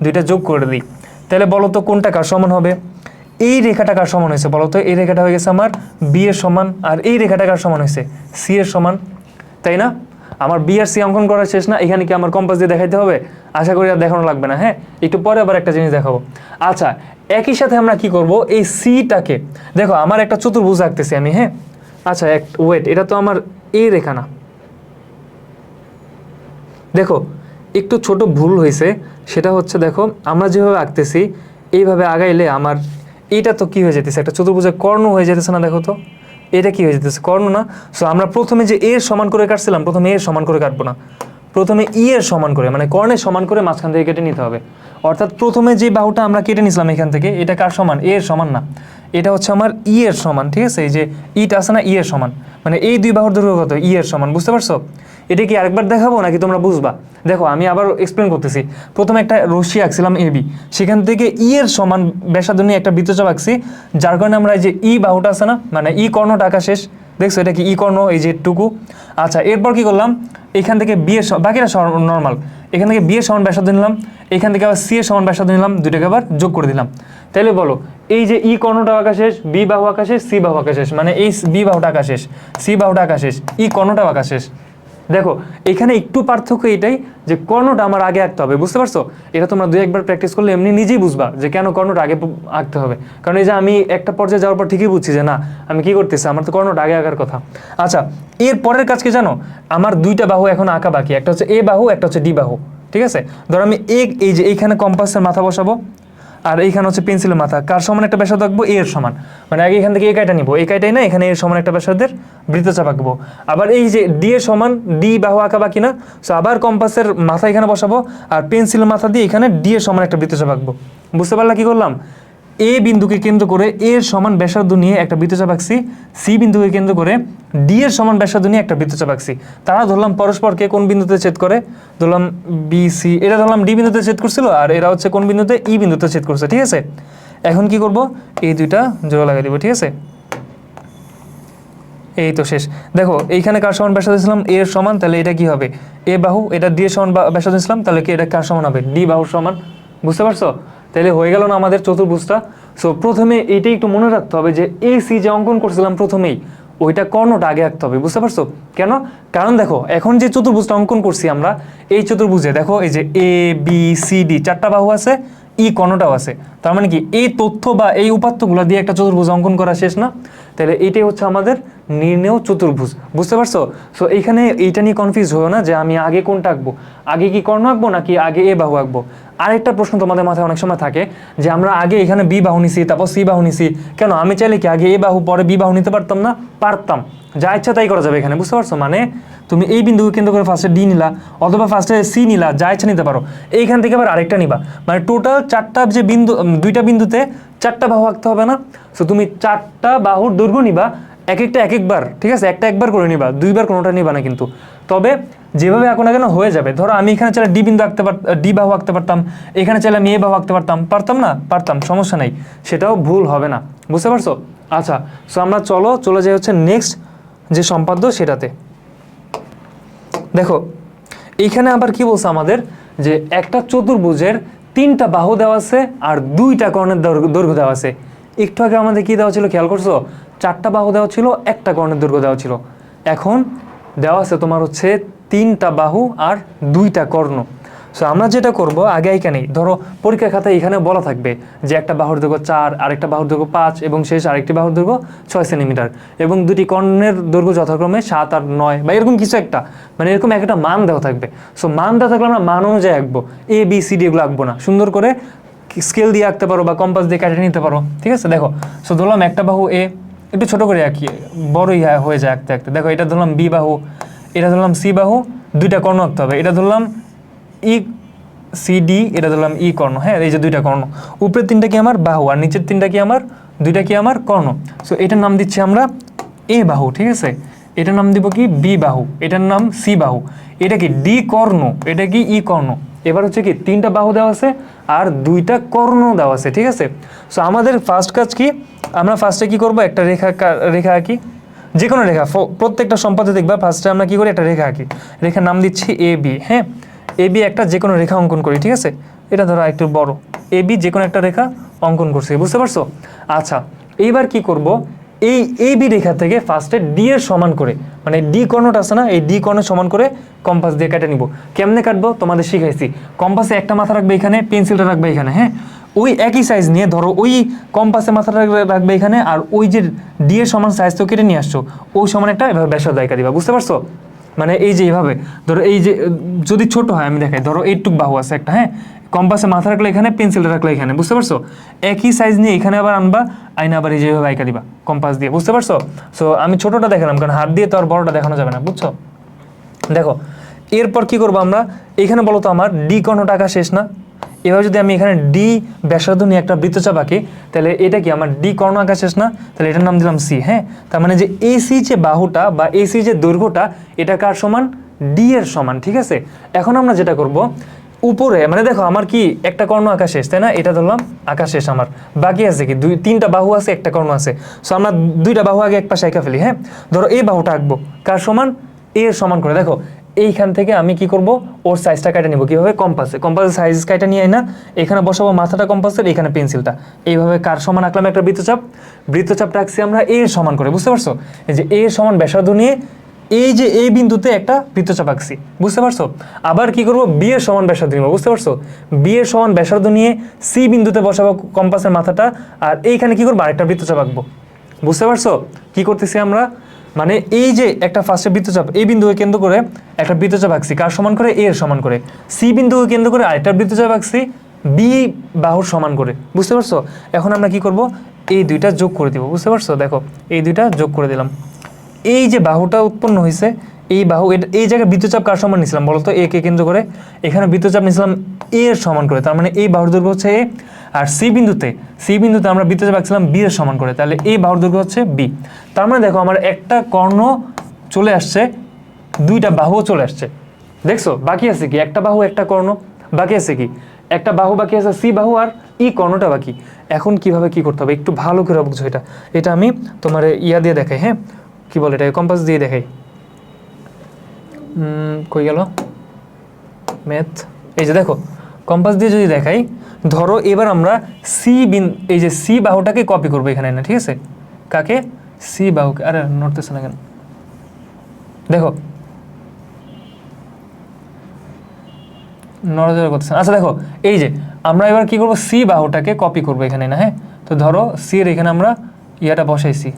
দুইটা যোগ করে দিই, তাহলে বলো তো কোনটা কার সমান হবে? এই রেখাটা কার সমান হয়েছে বলো তো? এই রেখাটা হয়ে গেছে আমার বি এর সমান, আর এই রেখাটা কার সমান হয়েছে? সি এর সমান, তাই না? আমার বি আর সি অঙ্কন করা শেষ না? এখানে কি আমার কম্পাস দিয়ে দেখাইতে হবে? আশা করি আর দেখানো লাগবে না, হ্যাঁ। একটু পরে আবার একটা জিনিস দেখাবো। আচ্ছা, একই সাথে আমরা কি করব, এই সিটাকে দেখো আমার একটা চতুর্ভুজ আঁকতেছি আমি, হ্যাঁ। আচ্ছা ওয়েট, এটা তো আমার এই রেখা না, দেখো একটু ছোট ভুল হয়েছে। সেটা হচ্ছে দেখো আমরা যেভাবে আঁকতেছি এইভাবে আগাইলে আমার এইটা তো কি হয়ে যেতেছে, একটা চতুর্ভুজের কর্ণ হয়ে যেতেছে না? দেখো তো এটা কি হয়ে যেতেছে, কর্ণ না? সো আমরা প্রথমে যে এর সমান করে কাটছিলাম, প্রথমে এর সমান করে কাটবো না, প্রথমে ই এর সমান করে, মানে কর্ণের সমান করে মাঝখান থেকে কেটে নিতে হবে। অর্থাৎ প্রথমে যে বাহুটা আমরা কেটে নিছিলাম এখান থেকে, এটা কার সমান? এর সমান না, এটা হচ্ছে আমার ই এর সমান, ঠিক আছে? এই যে ইটা আছে না, ই এর সমান, মানে এই দুই বাহুর দৈর্ঘ্য কত? ই এর সমান, বুঝতে পারছো? এটা কি আরেকবার দেখাবো নাকি তোমরা বুঝবা? দেখো আমি আবার এক্সপ্লেন করতেছি। প্রথমে একটা রশ্মি আঁকছিলাম এ বি, সেখান থেকে ই এর সমান ব্যাসার্ধ নিয়ে একটা বৃত্তচাপ আঁকছি, যার কারণে আমরা এই যে ই বাহুটা আছে না, মানে ই কর্ণটা আঁকা শেষ, দেখছো এটা কি ই কর্ণ, এই যে টুকু। আচ্ছা, এরপর কি করলাম, এখান থেকে বি এর বাকিটা নর্মাল, এখান থেকে বি এর সমান ব্যাসার্ধ নিলাম, এখান থেকে আবার সি এর সমান ব্যাসার্ধ নিলাম, দুইটাকে আবার যোগ করে দিলাম। তাহলে বলো এই যে ই কর্ণটা আঁকা শেষ, বি বাহু আঁকা শেষ, সি বাহু আঁকা শেষ, মানে এই বি বাহুটা আঁকা শেষ, সি বাহুটা আঁকা শেষ, ই কর্ণটা আঁকা শেষ। দেখো এখানে একটু পার্থক্য এটাই যে কর্ণটা আমার আগে আঁকতে হবে, বুঝতে পারছো? এটা তোমরা দুই একবার প্র্যাকটিস করলে এমনি নিজেই বুঝবা যে কেন কর্ণটা আগে আঁকতে হবে। কারণ এই যে আমি একটা পর্যায়ে যাওয়ার পর ঠিকই বুঝছি যে না আমি কি করতেছি, আমার তো কর্ণটা আগে আঁকার কথা। আচ্ছা, এর পরের কাজ কি জানো? আমার দুইটা বাহু এখন আঁকা বাকি, একটা হচ্ছে এ বাহু, একটা হচ্ছে ডি বাহু, ঠিক আছে? ধরো আমি এই যে এইখানে কম্পাসের মাথা বসাবো, আর এইখানে হচ্ছে পেন্সিলের মাথা, কার সমান একটা ব্যাসার্ধ আঁকবো? এর সমান, মানে আগে এখান থেকে এই কাইটা নিবো, এই কাইটাই না, এখানে এর সমান একটা ব্যাসার্ধের বৃত্তচাপ আঁকবো। আবার এই যে ডি এর সমান, ডি বাহু আঁকা বাকি না, সো আবার কম্পাসের মাথা এখানে বসাবো, আর পেন্সিলের মাথা দিয়ে এখানে ডি এর সমান একটা বৃত্তচাপ আঁকবো। বুঝতে পারলা কি করলাম? এ বিন্দুকে কেন্দ্র করে এর সমান ব্যাসার্ধ নিয়ে একটা বৃত্তচাপ আঁকছি, সি বিন্দুকে কেন্দ্র করে ডি এর সমান ব্যাসার্ধ নিয়ে একটা বৃত্তচাপ আঁকছি। তারা ধরলাম পরস্পরকে কোন বিন্দুতে ছেদ করে, ধরলাম বি সি, এটা ধরলাম ডি বিন্দুতে ছেদ করছিল, আর এরা হচ্ছে কোন বিন্দুতে? ই বিন্দুতে ছেদ করছে, ঠিক আছে? এখন কি করব, এই দুইটা জোড়া লাগিয়ে দিব, ঠিক আছে? এই তো শেষ। দেখো এইখানে কার সমান ব্যাসার্ধ দিয়েছিলাম, এ এর সমান, তাহলে এটা কি হবে এ বাহু, এটা ডি এর সমান ব্যাসার্ধ দিয়েছিলাম, তাহলে কি এটা কার সমান হবে, ডি বাহুর সমান। বুঝতে পারছো? তাহলে হয়ে গেল না আমাদের চতুর্ভুজটা। সো প্রথমে এইটাই একটু মনে রাখতে হবে যে এই সি যে অঙ্কন করছিলাম প্রথমেই, ওইটা কর্ণটা আগে আঁকতে হবে। বুঝতে পারছো কেন? কারণ দেখো এখন যে চতুর্ভুজটা অঙ্কন করছি আমরা, এই চতুর্ভুজে দেখো এই যে এ বি সি ডি 4টা বাহু আছে, ই কর্ণটাও আছে। তার মানে কি এই তথ্য বা এই উপাত্তগুলো দিয়ে একটা চতুর্ভুজ অঙ্কন করা শেষ না? তাহলে এইটাই হচ্ছে আমাদের নির্ণেয় চতুর্ভুজ। বুঝতে পারছো? সো এইখানে এইটা নিয়ে কনফিউজ হও না যে আমি আগে কোনটা আঁকবো, আগে কি কর্ণ আঁকবো নাকি আগে এ বাহু আঁকবো। আরেকটা প্রশ্ন তোমাদের মাথায় অনেক সময় থাকে যে আমরা আগে এখানে বি বাহু নিছি, তারপর সি বাহু নিছি, কেন? আমি চাইলে কি আগে এ বাহু পরে বি বাহু নিতে পারতাম না? পারতাম, যা ইচ্ছা তাই করা যাবে এখানে। বুঝতে পারছো? মানে তুমি এই বিন্দুকে কেন্দ্র করে ফার্স্টে ডি নিলা অথবা ফার্স্টে সি নিলা, যা ইচ্ছা নিতে পারো। এইখান থেকে আবার আরেকটা নিবা, মানে টোটাল 4টা যে বিন্দু, 2টা বিন্দুতে 4টা বাহু আঁকতে হবে না? সো তুমি 4টা বাহুর দৈর্ঘ্য নিবা, এক একটা এক একবার, ঠিক আছে? একটা একবার করে নিবা, 2বার কোনোটা নিবা না কিন্তু। তবে যেভাবে আঁকো না কেন হয়ে যাবে। ধরো আমি এখানে চাইলে ডি বিন্দু আঁকতে পারতাম, ডি বাহু আঁকতে পারতাম, এখানে চাইলে আমি এ বাহু আঁকতে পারতাম, পারতাম না? পারতাম, সমস্যা নেই, সেটাও ভুল হবে না। বুঝতে পারছো? আচ্ছা, সো আমরা চলে যাই হচ্ছে নেক্সট যে সম্পাদ্য সেটাতে। দেখো এইখানে আবার কি বলছে আমাদের, যে একটা চতুর্ভুজের 3টা বাহু দেওয়া আছে আর 2টা কর্ণের দৈর্ঘ্য দেওয়া আছে। একটু আগে আমাদের কি দেওয়া ছিল খেয়াল করছো? 4টা বাহু দেওয়া ছিল, একটা কর্ণের দৈর্ঘ্য দেওয়া ছিল। এখন দেওয়া আছে তোমার হচ্ছে 3টা বাহু আর 2টা কর্ণ। সো আমরা যেটা করব আগে এইখানেই ধরো পরীক্ষা খাতায় এখানে বলা থাকবে যে একটা বাহুর দৈর্ঘ্য 4, আরেকটা বাহুর দৈর্ঘ্য 5 এবং শেষ আরেকটি বাহুর দৈর্ঘ্য 6 সেন্টিমিটার এবং 2টি কর্ণের দৈর্ঘ্য যথাক্রমে 7 আর 9 বা এরকম কিছু একটা, মানে এরকম একটা মান দেওয়া থাকবে। সো মান দেওয়া থাকলে আমরা মান অনুযায়ী আঁকবো, এ বি সি ডি এগুলো আঁকবো না, সুন্দর করে স্কেল দিয়ে আঁকতে পারো বা কম্পাস দিয়ে কেটে নিতে পারো। ঠিক আছে? দেখো সো ধরলাম একটা বাহু এ, একটু ছোট করে আঁকি, বড়ই হয়ে যায় আঁকতে আঁকতে। দেখো এটা ধরলাম বি বাহু, এটা ধরলাম সি বাহু, 2টা কর্ণ আঁকতে হবে। এটা ধরলাম ই সি ডি, এটা ধরলাম ই কর্ণ। হ্যাঁ, এই যে 2টা কর্ণ, উপরের 3টা কি আমার বাহু আর নিচের 3টা কি আমার, 2টা কি আমার কর্ণ। সো এটার নাম দিচ্ছি আমরা এ বাহু। ঠিক আছে? এটার নাম দিব কি বি বাহু, এটার নাম সি বাহু, এটা কি ডি কর্ণ, এটা কি ই কর্ণ। এবার হচ্ছে কি 3টা বাহু দেওয়া আছে আর 2টা কর্ণ দেওয়া আছে। ঠিক আছে? সো আমাদের ফার্স্ট কাজ কি, আমরা ফার্স্টে কি করব, একটা রেখা আঁকি, যে কোনো রেখা। প্রত্যেকটা সম্পাদে দেখবা ফার্স্টে আমরা কি করি, একটা রেখা আঁকি, রেখার নাম দিচ্ছি এ বি। হ্যাঁ, এ বি একটা যে কোনো রেখা অঙ্কন করি। ঠিক আছে? এটা ধরো একটু বড়, এ বি যে কোনো একটা রেখা অঙ্কন করছি। বুঝতে পারছো? আচ্ছা, এইবার কি করব, এই এ বি রেখা থেকে ফার্স্টে ডি এর সমান করে, মানে ডি কর্ণটা আছে না, এই ডি কর্ণের সমান করে কম্পাস দিয়ে কেটে নিব। কেমনে কাটবো তোমাদের শিখাইছি। কম্পাসে একটা মাথা রাখবে এখানে, পেন্সিলটা রাখবে এখানে। হ্যাঁ, ওই একই সাইজ নিয়ে ধরো ওই কম্পাসে মাথাটা রাখবে এখানে, আর ওই যে ডি এর সমান সাইজ তো কেটে নিয়ে আসছো, ওই সমান একটা এভাবে ব্যাসার্ধ এঁকে দিবা। বুঝতে পারছো? মানে এই যে এইভাবে ধরো, এই যে যদি ছোট হয় আমি দেখাই, ধরো এইটুক বাহু আছে একটা, হ্যাঁ, কম্পাসে মাথা রাখলে এখানে, পেন্সিলটা রাখলে এখানে। বুঝতে পারছো? একই সাইজ নিয়ে এখানে আবার আনবা, আইনা আবার এই যেভাবে আঁকা দিবা কম্পাস দিয়ে। বুঝতে পারছো? সো আমি ছোটটা দেখালাম কারণ হাত দিয়ে তো আর বড়টা দেখানো যাবে না। বুঝছো? দেখো এরপর কি করবো আমরা, এখানে বলো তো আমার ডি কর্ণটা আঁকা শেষ না? এবার যদি আমি এখানে ডি ব্যাসার্ধ নিয়ে একটা বৃত্তচাপ আঁকি, তাহলে এটা কি আমার ডি কর্ণ আঁকা শেষ না? তাহলে এটার নাম দিলাম সি। হ্যাঁ, তার মানে যে এসি যে বাহুটা বা এসি যে দৈর্ঘ্যটা, এটা কার সমান, ডি এর সমান। ঠিক আছে? এখন আমরা যেটা করব, উপরে মানে দেখো আমার কি একটা কর্ণ আঁকা শেষ, তাই না? এটা ধরলাম আঁকা শেষ, আমার বাকি আছে কি 3টা বাহু আছে, একটা কর্ণ আছে। সো আমরা 2টা বাহু আগে এক পাশে এঁকে ফেলি। হ্যাঁ, ধরো এই বাহুটা আঁকবো কার সমান, এ এর সমান করে। দেখো এইখান থেকে আমি কি করব, ওর সাইজটা কেটে নিব। কিভাবে? কম্পাসের সাইজ কেটে নিয়ে না, এখানে বসাবো মাথাটা কম্পাসের, এখানে পেন্সিলটা, এইভাবে কার সমান আঁকলাম, একটা বৃত্তচাপটা আঁকছি আমরা এ এর সমান করে। বুঝতে পারছো? এই যে এ এর সমান ব্যাসার্ধ নিয়ে এই যে এই বিন্দুতে একটা বৃত্তচাপ আঁকছি। বুঝতে পারছো? আবার কি করব, বি এর সমান ব্যাসার্ধ নিব। বুঝতে পারছো? বি এর সমান ব্যাসার্ধ নিয়ে সি বিন্দুতে বসাবো কম্পাসের মাথাটা, আর এইখানে কি করবো, আরেকটা বৃত্তচাপ আঁকবো। বুঝতে পারছো কি করতেছি আমরা? মানে এই যে একটা ফার্স্টে বৃত্তচাপ, এই বিন্দুকে কেন্দ্র করে একটা বৃত্তচাপ আঁকছি কার সমান করে, এর সমান করে। সি বিন্দুকে কেন্দ্র করে আরেকটা বৃত্তচাপ আঁকছি বি বাহুর সমান করে। বুঝতে পারছো? এখন আমরা কি করব, এই 2টা যোগ করে দিব। বুঝতে পারছো? দেখো এই 2টা যোগ করে দিলাম। এই যে বাহুটা উৎপন্ন হয়েছে, এই বাহু, এই জায়গায় বৃত্তচাপ কার সমান নিয়েছিলাম বলো তো, এ কে কেন্দ্র করে। এখানে বৃত্তচাপ নিয়েছিলাম এ এর সমান করে, তার মানে এই বাহুর দৈর্ঘ্য হচ্ছে এ। আর সি বিন্দুতে আমরা বৃত্তচাপ আঁকছিলাম বি এর সমান করে, তাহলে এই বাহুর দৈর্ঘ্য হচ্ছে বি। তার মানে দেখো আমার একটা কর্ণ চলে আসছে, 2টা বাহুও চলে আসছে। দেখছো বাকি আছে কি, একটা বাহু একটা কর্ণ বাকি আছে, কি একটা বাহু বাকি আছে, সি বাহু আর ই কর্ণটা বাকি। এখন কিভাবে কি করতে হবে একটু ভালো করে বুঝো। এটা আমি তোমার ইয়া দিয়ে দেখাই। হ্যাঁ, কি বলে এটাকে কম্পাস দিয়ে দেখাই। কই গেল ম্যাথ, এই যে দেখো কম্পাস দিয়ে যদি দেখাই, ধরো এবার আমরা এই যে সি বাহুটাকে কপি করবো এখানে না, ঠিক আছে? কাকে? সি বাহুকে। আরে নড়তেছে না কেন, দেখো নড়াচড়া করতেছে। আচ্ছা দেখো এই যে আমরা এবার কি করবো, সি বাহুটাকে কপি করবো এখানে না, হ্যাঁ? তো ধরো সি এর এখানে আমরা ইয়াটা বসাইছি,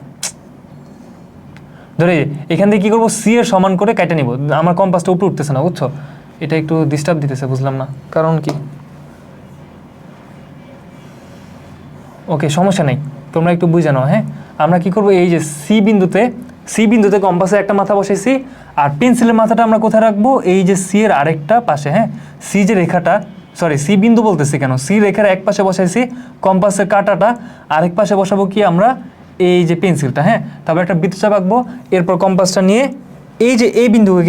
ধরে এখান থেকে কি করবো, সি এর সমান করে কেটে নিব। আমার কম্পাসটা উপরে উঠতেছে না, বুঝছো? এটা একটু ডিস্টার্ব দিতেছে, বুঝলাম না কারণ কি। ওকে সমস্যা নেই, তোমরা একটু বুঝে নাও, হ্যাঁ? আমরা কি করবো, এই যে সি বিন্দুতে কম্পাসের একটা মাথা বসাইছি, আর পেন্সিলের মাথাটা আমরা কোথায় রাখবো, এই যে সি এর আরেকটা পাশে, হ্যাঁ? সি যে রেখাটা, সরি সি বিন্দু বলতেছি কেন, সি রেখার এক পাশে বসাইছি কম্পাসের কাঁটাটা, আরেক পাশে বসাবো কি আমরা, এই যে পেন্সিলটা, হ্যাঁ? তারপর একটা বৃত্তচাপ আঁকবো, এরপর কম্পাসটা নিয়ে এই যে এই বিন্দুকে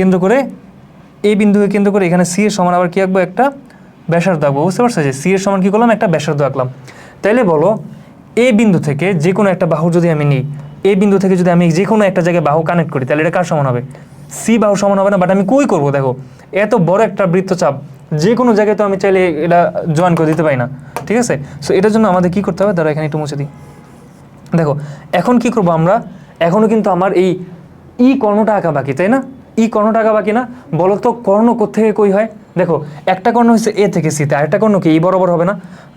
কেন্দ্র করে এখানে সি এর সমান আবার কি আঁকবো, একটা ব্যাসার্ধ আঁকবো। বুঝতে পারছো? যে সি এর সমান কি করলাম, একটা ব্যাসার্ধ আঁকলাম। তাইলে বলো এই বিন্দু থেকে যে কোনো একটা বাহু যদি আমি নিই, এই বিন্দু থেকে যদি আমি যে কোনো একটা জায়গায় বাহু কানেক্ট করি, তাহলে এটা কার সমান হবে? সি বাহু সমান হবে না? বাট আমি কই করবো, দেখো এত বড় একটা বৃত্তচাপ যে কোনো জায়গায় তো আমি চাইলে এটা জয়েন করে দিতে পারি না, ঠিক আছে? সো এটার জন্য আমাদের কি করতে হবে, ধরো এখানে একটু মুছে দিই। দেখো এখন কি করবো আমরা, এখনও কিন্তু আমার এই কর্ণটা আঁকা বাকি, তাই না? কর্ণটা আঁকা বাকি না? বলো তো কর্ণ কোত্থেকে কই হয়? দেখো একটা কর্ণ হচ্ছে এ থেকে সিতে, আরেকটা কর্ণ কি এই বরাবর হবে না?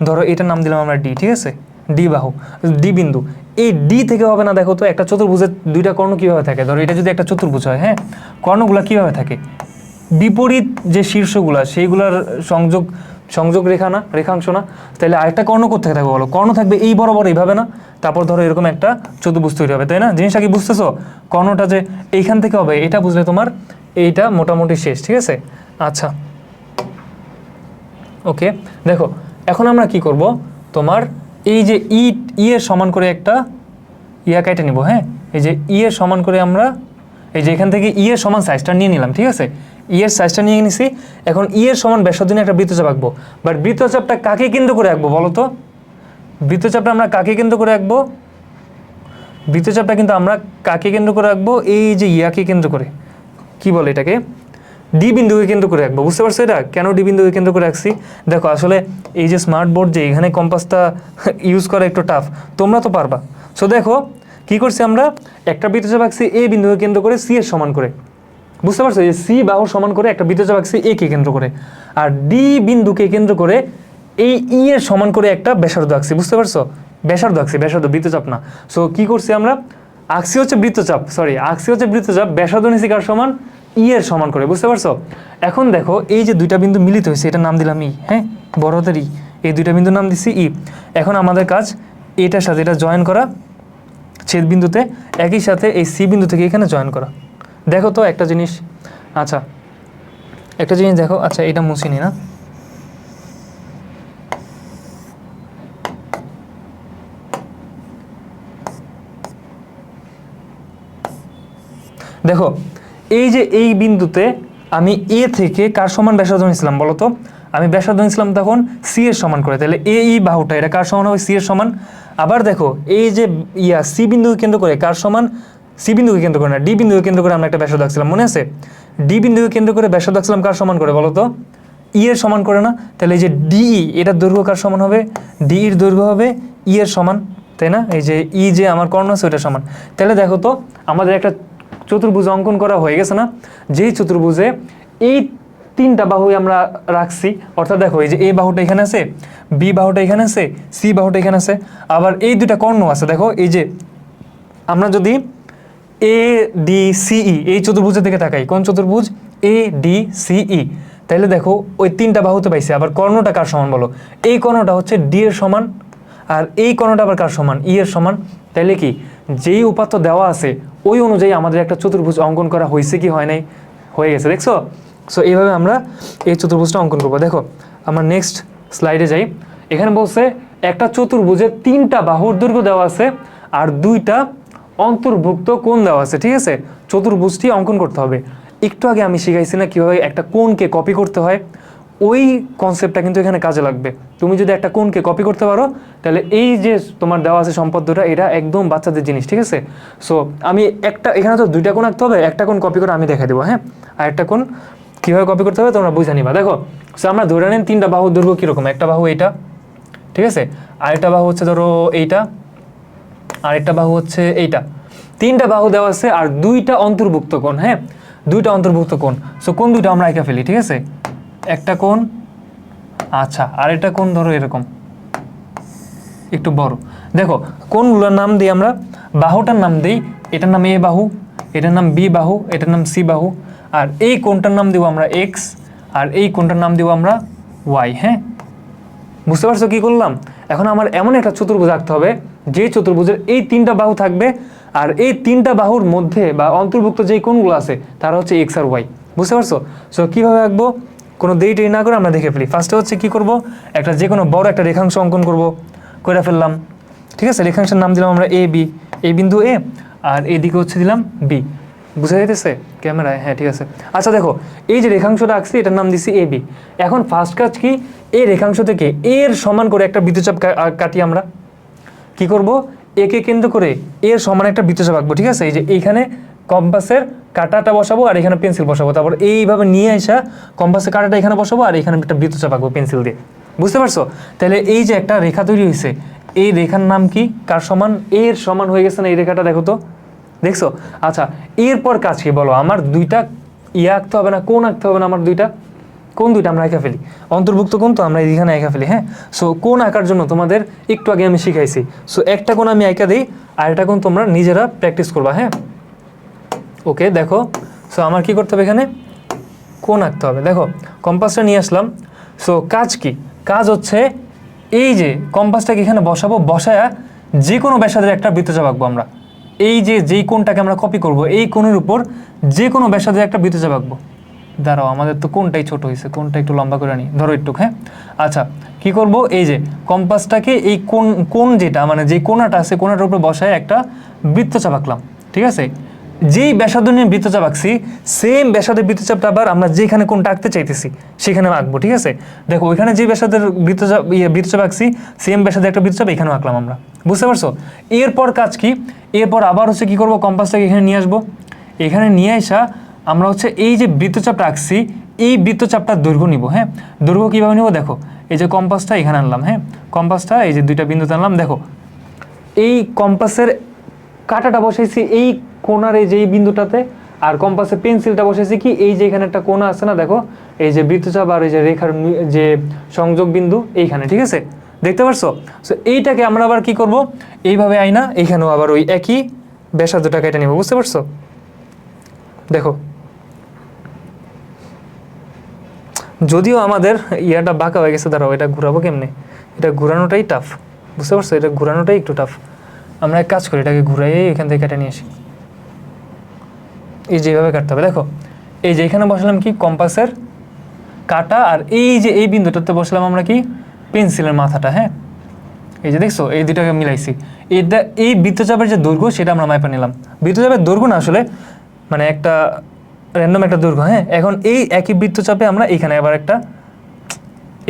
ধরো এটার নাম দিলাম আমরা ডি, ঠিক আছে? ডি বাহু, ডি বিন্দু। এই ডি থেকে হবে না? দেখো তো একটা চতুর্ভুজের দুইটা কর্ণ কীভাবে থাকে, ধরো এটা যদি একটা চতুর্ভুজ হয়, হ্যাঁ, কর্ণগুলো কীভাবে থাকে, বিপরীত যে শীর্ষগুলা সেইগুলার সংযোগ রেখা না, রেখাংশ না? তাহলে আরেকটা কর্ণ কোত্থেকে থাকবে বলো? কর্ণ থাকবে এই বরাবর, এইভাবে না? তারপর ধরো এরকম একটা চতুর্ভুজ তৈরি হবে, তাই না? জিনিসটা কি বুঝতেছো? কর্ণটা যে এইখান থেকে হবে, এটা বুঝলে তোমার এইটা মোটামুটি শেষ, ঠিক আছে? আচ্ছা ওকে, দেখো এখন আমরা কি করব, তোমার এই যে এর সমান করে একটা ইয়া কেটে নিব, হ্যাঁ? এই যে এর সমান করে আমরা এই যে এখান থেকে এর সমান সাইজটা নিয়ে নিলাম, ঠিক আছে? এর সাইজটা নিয়ে নিছি। এখন এর সমান ব্যাসার্ধ নিয়ে একটা বৃত্তচাপ আঁকবো। বাট বৃত্তচাপটা কাকে কেন্দ্র করে আঁকবো বলো তো? বৃত্তচাপটা আমরা কাকে কেন্দ্র করে আঁকবো? বৃত্তচাপটা কিন্তু আমরা কাকে কেন্দ্র করে আঁকবো? এই যে ইয়াকে কেন্দ্র করে, কি বলে এটাকে, ডি বিন্দুকে কেন্দ্র করে রাখবো। বুঝতে পারছো এটা কেন ডি বিন্দুকে কেন্দ্র করে রাখছি? দেখো আসলে এই যে স্মার্ট বোর্ড, যে এখানে কম্পাসটা ইউজ করা একটু টাফ, তোমরা তো পারবা। সো দেখো কি করছি আমরা, একটা বৃত্তচাপ আঁকছি এ বিন্দুকে কেন্দ্র করে সি এর সমান করে। বুঝতে পারছো? এই সি বাহুর সমান করে একটা বৃত্তচাপ আঁকছি এ কে কেন্দ্র করে, আর ডি বিন্দুকে কেন্দ্র করে এই এর সমান করে একটা ব্যাসার্ধ আঁকছি। বুঝতে পারছো? ব্যাসার্ধ আঁকছি, ব্যাসার্ধ, বৃত্তচাপ না। সো কি করছি আমরা, আঁকছি হচ্ছে বৃত্তচাপ, ব্যাসার্ধ নিছি কার সমান, এর সমান করে। বুঝতে পারছো? এখন দেখো এই যে দুইটা বিন্দু মিলিত হয়েছে, এটা নাম দিলাম ই, হ্যাঁ, বড় হাতের ই, এই দুইটা বিন্দু নাম দিচ্ছি ই। এখন আমাদের কাজ এটার সাথে এটা জয়েন করা ছেদ বিন্দুতে, একই সাথে এই সি বিন্দু থেকে এখানে জয়েন করা। দেখো তো একটা জিনিস, আচ্ছা একটা জিনিস দেখো, আচ্ছা এটা মুছিনি না, দেখো এই যে এই বিন্দুতে আমি এ থেকে কার সমান ব্যাসার্ধ নিয়েছিলাম বলো তো? আমি ব্যাসার্ধ নিয়েছিলাম তখন সি এর সমান করে, তাহলে এই বাহুটা এটা কার সমান হবে? সি এর সমান। আবার দেখো এই যে সি বিন্দুকে কেন্দ্র করে কার সমান, সি বিন্দুকে কেন্দ্র করে না, ডি বিন্দুকে কেন্দ্র করে আমরা একটা ব্যাসার্ধ আঁকছিলাম, মনে আছে? ডি বিন্দুকে কেন্দ্র করে ব্যাসার্ধ আঁকছিলাম কার সমান করে বলো তো? এর সমান করে না? তাহলে এই যে ডিই, এটার দৈর্ঘ্য কার সমান হবে? ডি এর দৈর্ঘ্য হবে এর সমান, তাই না? এই যে যে আমার কর্ণ আছে ওইটার সমান। তাহলে দেখো তো আমাদের একটা চতুর্ভুজ অঙ্কন করা হয়ে গেছে না? যেই চতুর্ভুজে এই তিনটা বাহু আমরা রাখছি, অর্থাৎ দেখো এই যে এ বাহুটা এখানে আছে, বি বাহুটা এখানে আছে, সি বাহুটা এখানে আছে, আবার এই দুইটা কর্ণ আছে। দেখো এই যে আমরা যদি এ ডি সিই এই চতুর্ভুজের দিকে তাকাই, কোন চতুর্ভুজ? এ ডি সিই, তাহলে দেখো ওই তিনটা বাহুতে পাইছে। আবার কর্ণটা কার সমান বলো? এই কর্ণটা হচ্ছে ডি এর সমান, আর এই কর্ণটা আবার কার সমান? ই এর সমান। তাহলে কি যেই উপাত্ত দেওয়া আছে ওই অনুযায়ী আমাদের একটা চতুর্ভুজ অঙ্কন করা হয়েছে কি হয় নাই? হয়ে গেছে, দেখছো? সো এইভাবে আমরা এই চতুর্ভুজটা অঙ্কন করবো। দেখো আমরা নেক্সট স্লাইডে যাই। এখানে বলছে একটা চতুর্ভুজের তিনটা বাহুর দৈর্ঘ্য দেওয়া আছে আর দুইটা অন্তর্ভুক্ত কোণ দেওয়া আছে, ঠিক আছে? চতুর্ভুজটি অঙ্কন করতে হবে। একটু আগে আমি শিখাইছি না কীভাবে একটা কোণকে কপি করতে হয়? ওই কনসেপ্টটা কিন্তু এখানে কাজে লাগবে। তুমি যদি একটা কোণকে কপি করতে পারো তাহলে এই যে তোমার দেওয়া আছে সম্পদ্যটা, এটা একদম বাচ্চাদের জিনিস, ঠিক আছে? সো আমি একটা, এখানে তো দুইটা কোণ আঁকতে হবে, একটা কোণ কপি করে আমি দেখাই দেবো, হ্যাঁ? আর একটা কোণ কীভাবে কপি করতে হবে তোমরা বুঝে নিবা। দেখো, সো আমরা ধরে নিন তিনটা বাহুর দৈর্ঘ্য কীরকম, একটা বাহু এইটা, ঠিক আছে, আরেকটা বাহু হচ্ছে ধরো এইটা, আরেকটা বাহু হচ্ছে এইটা, তিনটা বাহু দেওয়া আছে আর দুইটা অন্তর্ভুক্ত কোণ, হ্যাঁ, দুইটা অন্তর্ভুক্ত কোণ। সো কোণ দুইটা আমরা এঁকে ফেলি, ঠিক আছে? একটা কোণ, আচ্ছা, আরেকটা কোণ ধরো এরকম একটু বড়। দেখো কোণগুলোর নাম দিই আমরা, বাহুটার নাম দিই, এটার নাম এ বাহু, এটার নাম বি বাহু, এটার নাম সি বাহু, আর এই কোণটার নাম দিব আমরা এক্স, আর এই কোণটার নাম দিব আমরা ওয়াই। হ্যাঁ, বুঝতে পারছো কি করলাম? এখন আমার এমন একটা চতুর্ভুজ আঁকতে হবে যে চতুর্ভুজের এই তিনটা বাহু থাকবে, আর এই তিনটা বাহুর মধ্যে বা অন্তর্ভুক্ত যেই কোণগুলো আছে তারা হচ্ছে এক্স আর ওয়াই। বুঝতে পারছো? সো কীভাবে আঁকবো, কোনো দেরি না করে আমরা দেখে ফেলি। ফার্স্টে হচ্ছে কি করব, একটা যে কোনো বড় একটা রেখাংশ অঙ্কন করব, করে ফেললাম, ঠিক আছে? রেখাংশের নাম দিলাম আমরা এ বি, এই বিন্দু এ, আর এইদিকে হচ্ছে দিলাম বি। বুঝা যাইতেছে ক্যামেরায়? হ্যাঁ, ঠিক আছে। আচ্ছা দেখো, এই যে রেখাংশটা আঁকছি এটার নাম দিছি এ বি। এখন ফার্স্ট কাজ কি, এই রেখাংশ থেকে এর সমান করে একটা বৃত্তচাপ কাটি আমরা। কি করব, একে কেন্দ্র করে এর সমান একটা বৃত্তচাপ আঁকবো, ঠিক আছে? এই যে এইখানে কম্পাসের কাঁটাটা বসাবো আর এখানে পেন্সিল বসাবো, তারপর এইভাবে নিয়ে আসা কম্পাসের কাঁটাটা এখানে বসাবো আর এখানে একটা বৃত্তচাপ আঁকবো পেন্সিল দিয়ে। বুঝতে পারছো? তাহলে এই যে একটা রেখা তৈরি হয়েছে, এই রেখার নাম কি, কার সমান, এর সমান হয়ে গেছে না এই রেখাটা? দেখো তো, দেখছো? আচ্ছা, এরপর কাজ কি বলো, আমার দুইটা আঁকতে হবে না, কোণ আঁকতে হবে না, আমার দুইটা কোণ, দুইটা আমরা এঁকে ফেলি, অন্তর্ভুক্ত কোণ তো আমরা এখানে এঁকে ফেলি। হ্যাঁ, সো কোণ আঁকার জন্য তোমাদের একটু আগে আমি শিখাইছি। সো একটা কোণ আমি এঁকে দিই, আর একটা কোণ তোমরা নিজেরা প্র্যাকটিস করবা। হ্যাঁ, ওকে, দেখো, সো আমার কি করতে হবে, এখানে কোণ আঁকতে হবে। দেখো কম্পাসটা নিয়ে আসলাম। সো কাজ কি, কাজ হচ্ছে এই যে কম্পাসটাকে এখানে বসাবো, বসায়া যে কোনো ব্যাসার্ধের একটা বৃত্তচাপ আঁকবো আমরা। এই যে যেই কোণটাকে আমরা কপি করব, এই কোণের উপর যে কোনো ব্যাসার্ধের একটা বৃত্তচাপ আঁকবো। দাঁড়াও, আমাদের তো কোণটাই ছোট হয়েছে, কোণটা একটু লম্বা করে নিই, ধরো একটু। হ্যাঁ, আচ্ছা, কি করব, এই যে কম্পাসটাকে এই কোণ যেটা মানে যে কোণাটা আছে কোণাটার উপরে বসায় একটা বৃত্তচাপ আঁকলাম, ঠিক আছে? যেই ব্যাসার্ধ নিয়ে বৃত্তচাপ আঁকছি, সেম ব্যাসার্ধের বৃত্তচাপটা আবার আমরা যেখানে কোণটা আঁকতে চাইতেছি সেখানে আঁকবো, ঠিক আছে? দেখো ওইখানে যে ব্যাসার্ধের বৃত্তচাপ আঁকছি, সেম ব্যাসার্ধের একটা বৃত্তচাপ এখানেও আঁকলাম আমরা। বুঝতে পারছো? এরপর কাজ কি, এরপর আবার হচ্ছে কি করব, কম্পাসটাকে এখানে নিয়ে আসবো, এখানে নিয়ে আসা আমরা হচ্ছে এই যে বৃত্তচাপটা আঁকছি এই বৃত্তচাপটার দৈর্ঘ্য নিব। হ্যাঁ, দৈর্ঘ্য কীভাবে নেব, দেখো এই যে কম্পাসটা এখানে আনলাম, হ্যাঁ, কম্পাসটা এই যে দুইটা বিন্দুতে আনলাম। দেখো এই কম্পাসের কাঁটাটা বসাইছি এই কোণার এই যে এই বিন্দুটাতে, আর কম্পাসের পেন্সিলটা বসাইছি কি এই যে এখানে একটা কোণা আছে না, দেখো এই যে বৃত্তচাপ আর এই যে রেখার যে সংযোগ বিন্দু এইখানে, ঠিক আছে? দেখতে পারছো? সো এইটাকে আমরা আবার কি করব, এইভাবে আইনা এইখানেও আবার ওই একই ব্যাসার্ধটা কেটে নিব। বুঝতে পারছো? দেখো, যদিও আমাদের ইয়াটা বাঁকা হয়ে গেছে, দাঁড়াও এটা ঘুরাবো কেমনে, এটা ঘুরানোটাই টাফ। বুঝতে পারছো? এটা ঘুরানোটাই একটু টাফ। আমরা এক কাজ করি, এটাকে ঘুরাই এখান থেকে কেটে নিয়ে আসি, এই যেভাবে কাটতে হবে। দেখো এই যে এখানে বসালাম কি কম্পাসের কাটা, আর এই যে এই বিন্দুটাতে বসলাম আমরা কি পেন্সিলের মাথাটা। হ্যাঁ, এই যে দেখছো এই দুটাকে মিলাইছি, এই বৃত্তচাপের যে দৈর্ঘ্য সেটা আমরা মাপা নিলাম। বৃত্তচাপের দৈর্ঘ্য না আসলে মানে একটা র্যান্ডম একটা দৈর্ঘ্য। হ্যাঁ, এখন এই একই বৃত্তচাপে আমরা এইখানে আবার একটা,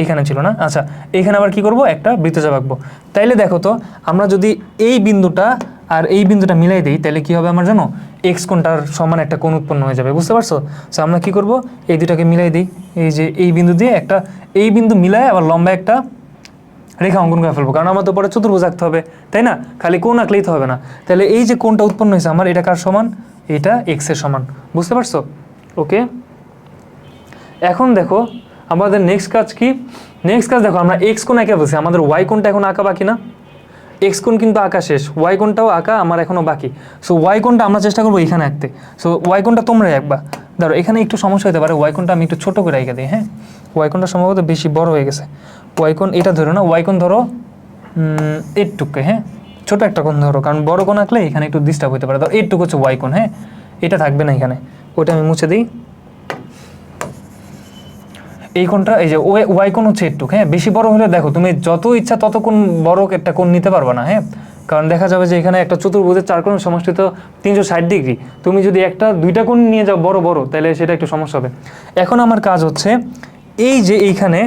এইখানে ছিল না, আচ্ছা এইখানে আবার কি করব, একটা বৃত্তচাপ আঁকবো। তাইলে দেখো তো, আমরা যদি এই বিন্দুটা আর এই বিন্দুটা মিলাই দিই তাহলে কি হবে আমার জানো, এক্স কোণটার সমান একটা কোণ উৎপন্ন হয়ে যাবে। বুঝতে পারছো? সো আমরা কি করব, এই দুটাকে মিলাই দিই, এই যে এই বিন্দু দিয়ে একটা, এই বিন্দু মিলায় আবার লম্বা একটা রেখা অঙ্কন করে ফেলবো, কারণ আমার তো পরে চতুর্ভুজ আঁকতে হবে, তাই না? খালি কোণ আঁকলেই তো হবে না। তাহলে এই যে কোণটা উৎপন্ন হয়েছে আমার, এটা কার সমান, এটা এক্স এর সমান। বুঝতে পারছো? ওকে, এখন দেখো আমাদের নেক্সট কাজ কি, নেক্সট কাজ দেখো আমরা এক্স কোণ এঁকে বলছি, আমাদের ওয়াই কোণটা এখন আঁকা বাকি না? এক্স কোণ কিন্তু আঁকা শেষ, ওয়াই কোণটাও আঁকা আমার এখনও বাকি। সো ওয়াই কোণটা আমরা চেষ্টা করবো এখানে আঁকতে। সো ওয়াই কোণটা তোমরাই আঁকবা। ধরো এখানে একটু সমস্যা হতে পারে, ওয়াই কোণটা আমি একটু ছোটো করে এঁকে দিই। হ্যাঁ, ওয়াই কোণটা সম্ভবত বেশি বড় হয়ে গেছে। ওয়াই কোণ এটা ধরো না, ওয়াই কোণ ধরো এইটুকু। হ্যাঁ, ছোটো একটা কোণ ধরো, কারণ বড় কোণ আঁকলে এখানে একটু ডিস্টার্ব হতে পারে। ধরো এইটুকু হচ্ছে ওয়াই কোণ। হ্যাঁ, এটা থাকবে না এখানে, ওইটা আমি মুছে দিই। এই কোণটা এই যে ওয়াই কোণ হচ্ছে একটু, হ্যাঁ, বেশি বড় হলে দেখো তুমি যত ইচ্ছা তত কোণ বড় একটা কোণ নিতে পারবে না। হ্যাঁ, কারণ দেখা যাবে যে এখানে একটা চতুর্ভুজের চার কোণ সমষ্টিত 360 ডিগ্রি, তুমি যদি একটা দুইটা কোণ নিয়ে যাও বড় বড় তাহলে সেটা একটু সমস্যা হবে। এখন আমার কাজ হচ্ছে এই যে এইখানে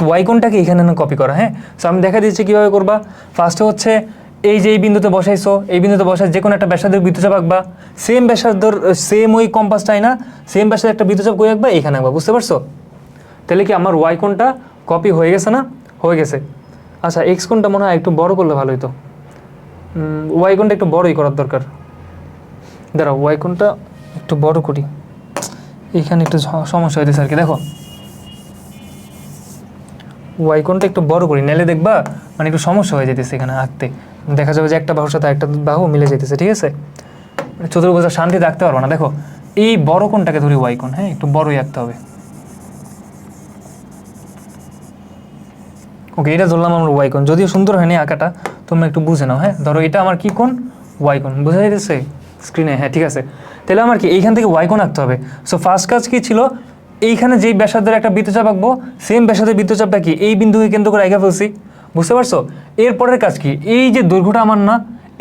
ওয়াই কোণটাকে এইখানে কপি করা, হ্যাঁ। সো আমি দেখা দিচ্ছি কীভাবে করবা। ফার্স্টে হচ্ছে এই যে এই বিন্দুতে বসাইছো, এই বিন্দুতে বসাই যে কোনো একটা ব্যাসার্ধের বৃত্তচাপ আঁকবা, সেম ব্যাসার্ধর সেম ওই কম্পাসটাই না, সেম ব্যাসার্ধের একটা বৃত্তচাপ কই আঁকবা, এইখানে আঁকবা, বুঝতে পারছো? তাহলে কি আমার ওয়াই কোণটা কপি হয়ে গেছে না? হয়ে গেছে। আচ্ছা এক্স কোণটা মনে হয় একটু বড় করলে ভালো হতো, ওয়াই কোণটা একটু বড়ই করার দরকার। দাঁড়াও ওয়াই কোণটা একটু বড় করি, এইখানে একটু সমস্যা হইতেছে আর কি। দেখো ওয়াই কোণটা একটু বড় করি, নাহলে দেখবা মানে একটু সমস্যা হয়ে যেতেছে এখানে আঁকতে, দেখা যাবে যে একটা বাহুর সাথে একটা বাহু মিলে যেতেছে, ঠিক আছে? চতুর্ভুজের শান্তিতে আঁকতে পারবো না। দেখো এই বড় কোণটাকে ধরি ওয়াই কোণ, হ্যাঁ, একটু বড়ই আঁকতে হবে। ওকে, এটা ধরলাম আমরা ওয়াই কোণ, যদিও সুন্দর হয়নি আঁকাটা, তোমরা একটু বুঝে নাও, হ্যাঁ। ধরো এটা আমার কি কোণ? ওয়াই কোণ, বোঝা যাইতেছে স্ক্রিনে? হ্যাঁ ঠিক আছে। তাহলে আমার কি এইখান থেকে ওয়াই কোণ আঁকতে হবে। সো ফার্স্ট কাজ কি ছিল, এইখানে যেই ব্যাসার্ধের একটা বৃত্তচাপ আঁকবো, সেম ব্যাসার্ধের বৃত্তচাপটা কি এই বিন্দুকে কেন্দ্র করে আঁকা ফেলছি, বুঝতে পারছো? এরপরের কাজ কি, এই যে দৈর্ঘ্যটা আমার না,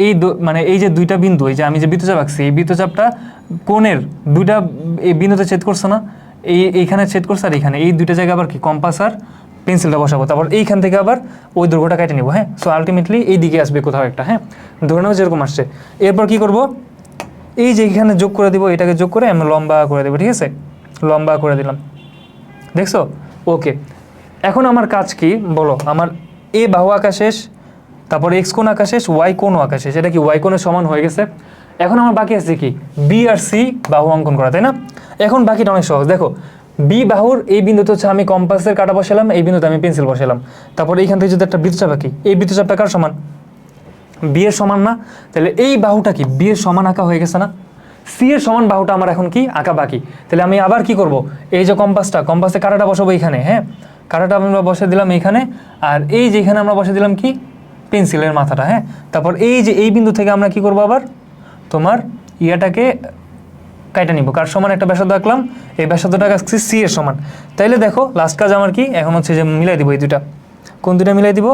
এই মানে এই যে দুইটা বিন্দু, এই যে আমি যে বৃত্তচাপ আঁকছি, এই বৃত্তচাপটা কোণের দুইটা এই বিন্দুতে ছেদ করছে না, এইখানে ছেদ করছে, আর এইখানে এই দুইটা জায়গায় আবার কি কম্পাস আর পেন্সিলটা বসাবো, তারপর এইখান থেকে আবার ওই দৈর্ঘ্যটা কেটে নেবো, হ্যাঁ। সো আলটিমেটলি এই দিকে আসবে কোথাও একটা, হ্যাঁ, ধরে নাও যেরকম আসছে। এরপর কি করব, এই যে এখানে যোগ করে দিব, এটাকে যোগ করে আমরা লম্বা করে দেবো, ঠিক আছে? লম্বা করে দিলাম, দেখছো? ওকে, এখন আমার কাজ কি বলো, আমার এ বাহু আঁকা শেষ, তারপর এক্স কোণ আঁকা শেষ, ওয়াই কোণও আঁকা শেষ, এটা কি ওয়াই কোণের সমান হয়ে গেছে। এখন আমার বাকি আছে কি, বি আর সি বাহু অঙ্কন করা, তাই না? এখন বাকিটা অনেক সহজ। দেখো বি বাহুর এই বিন্দুতে হচ্ছে আমি কম্পাসের কাঁটা বসালাম, এই বিন্দুতে আমি পেন্সিল বসালাম, তারপর এইখান থেকে যদি একটা বৃত্তচাপ আঁকি, এই বৃত্তচাপটা কার সমান? বি এর সমান না? তাহলে এই বাহুটা কি বি এর সমান আঁকা হয়ে গেছে না? সি এর সমান বাহুটা আমার এখন কি আঁকা বাকি। তাহলে আমি আবার কি করব, এই যে কম্পাসে কাঁটাটা বসাবো এইখানে, হ্যাঁ, কাঁটাটা আমরা বসে দিলাম এইখানে, আর এই যে এখানে আমরা বসে দিলাম কি পেন্সিলের মাথাটা, হ্যাঁ। তারপর এই যে এই বিন্দু থেকে আমরা কি করব, আবার তোমার ইয়াটাকে কাইটা নিব, কার সমান একটা ব্যাসার্ধ আঁকলাম, এই ব্যাসার্ধটা আঁকছি সি এর সমান। তাইলে দেখো লাস্ট কাজ আমার কি, এখন হচ্ছে যে মিলাই দিব এই দুটা, কোন দুটা মিলাই দিব,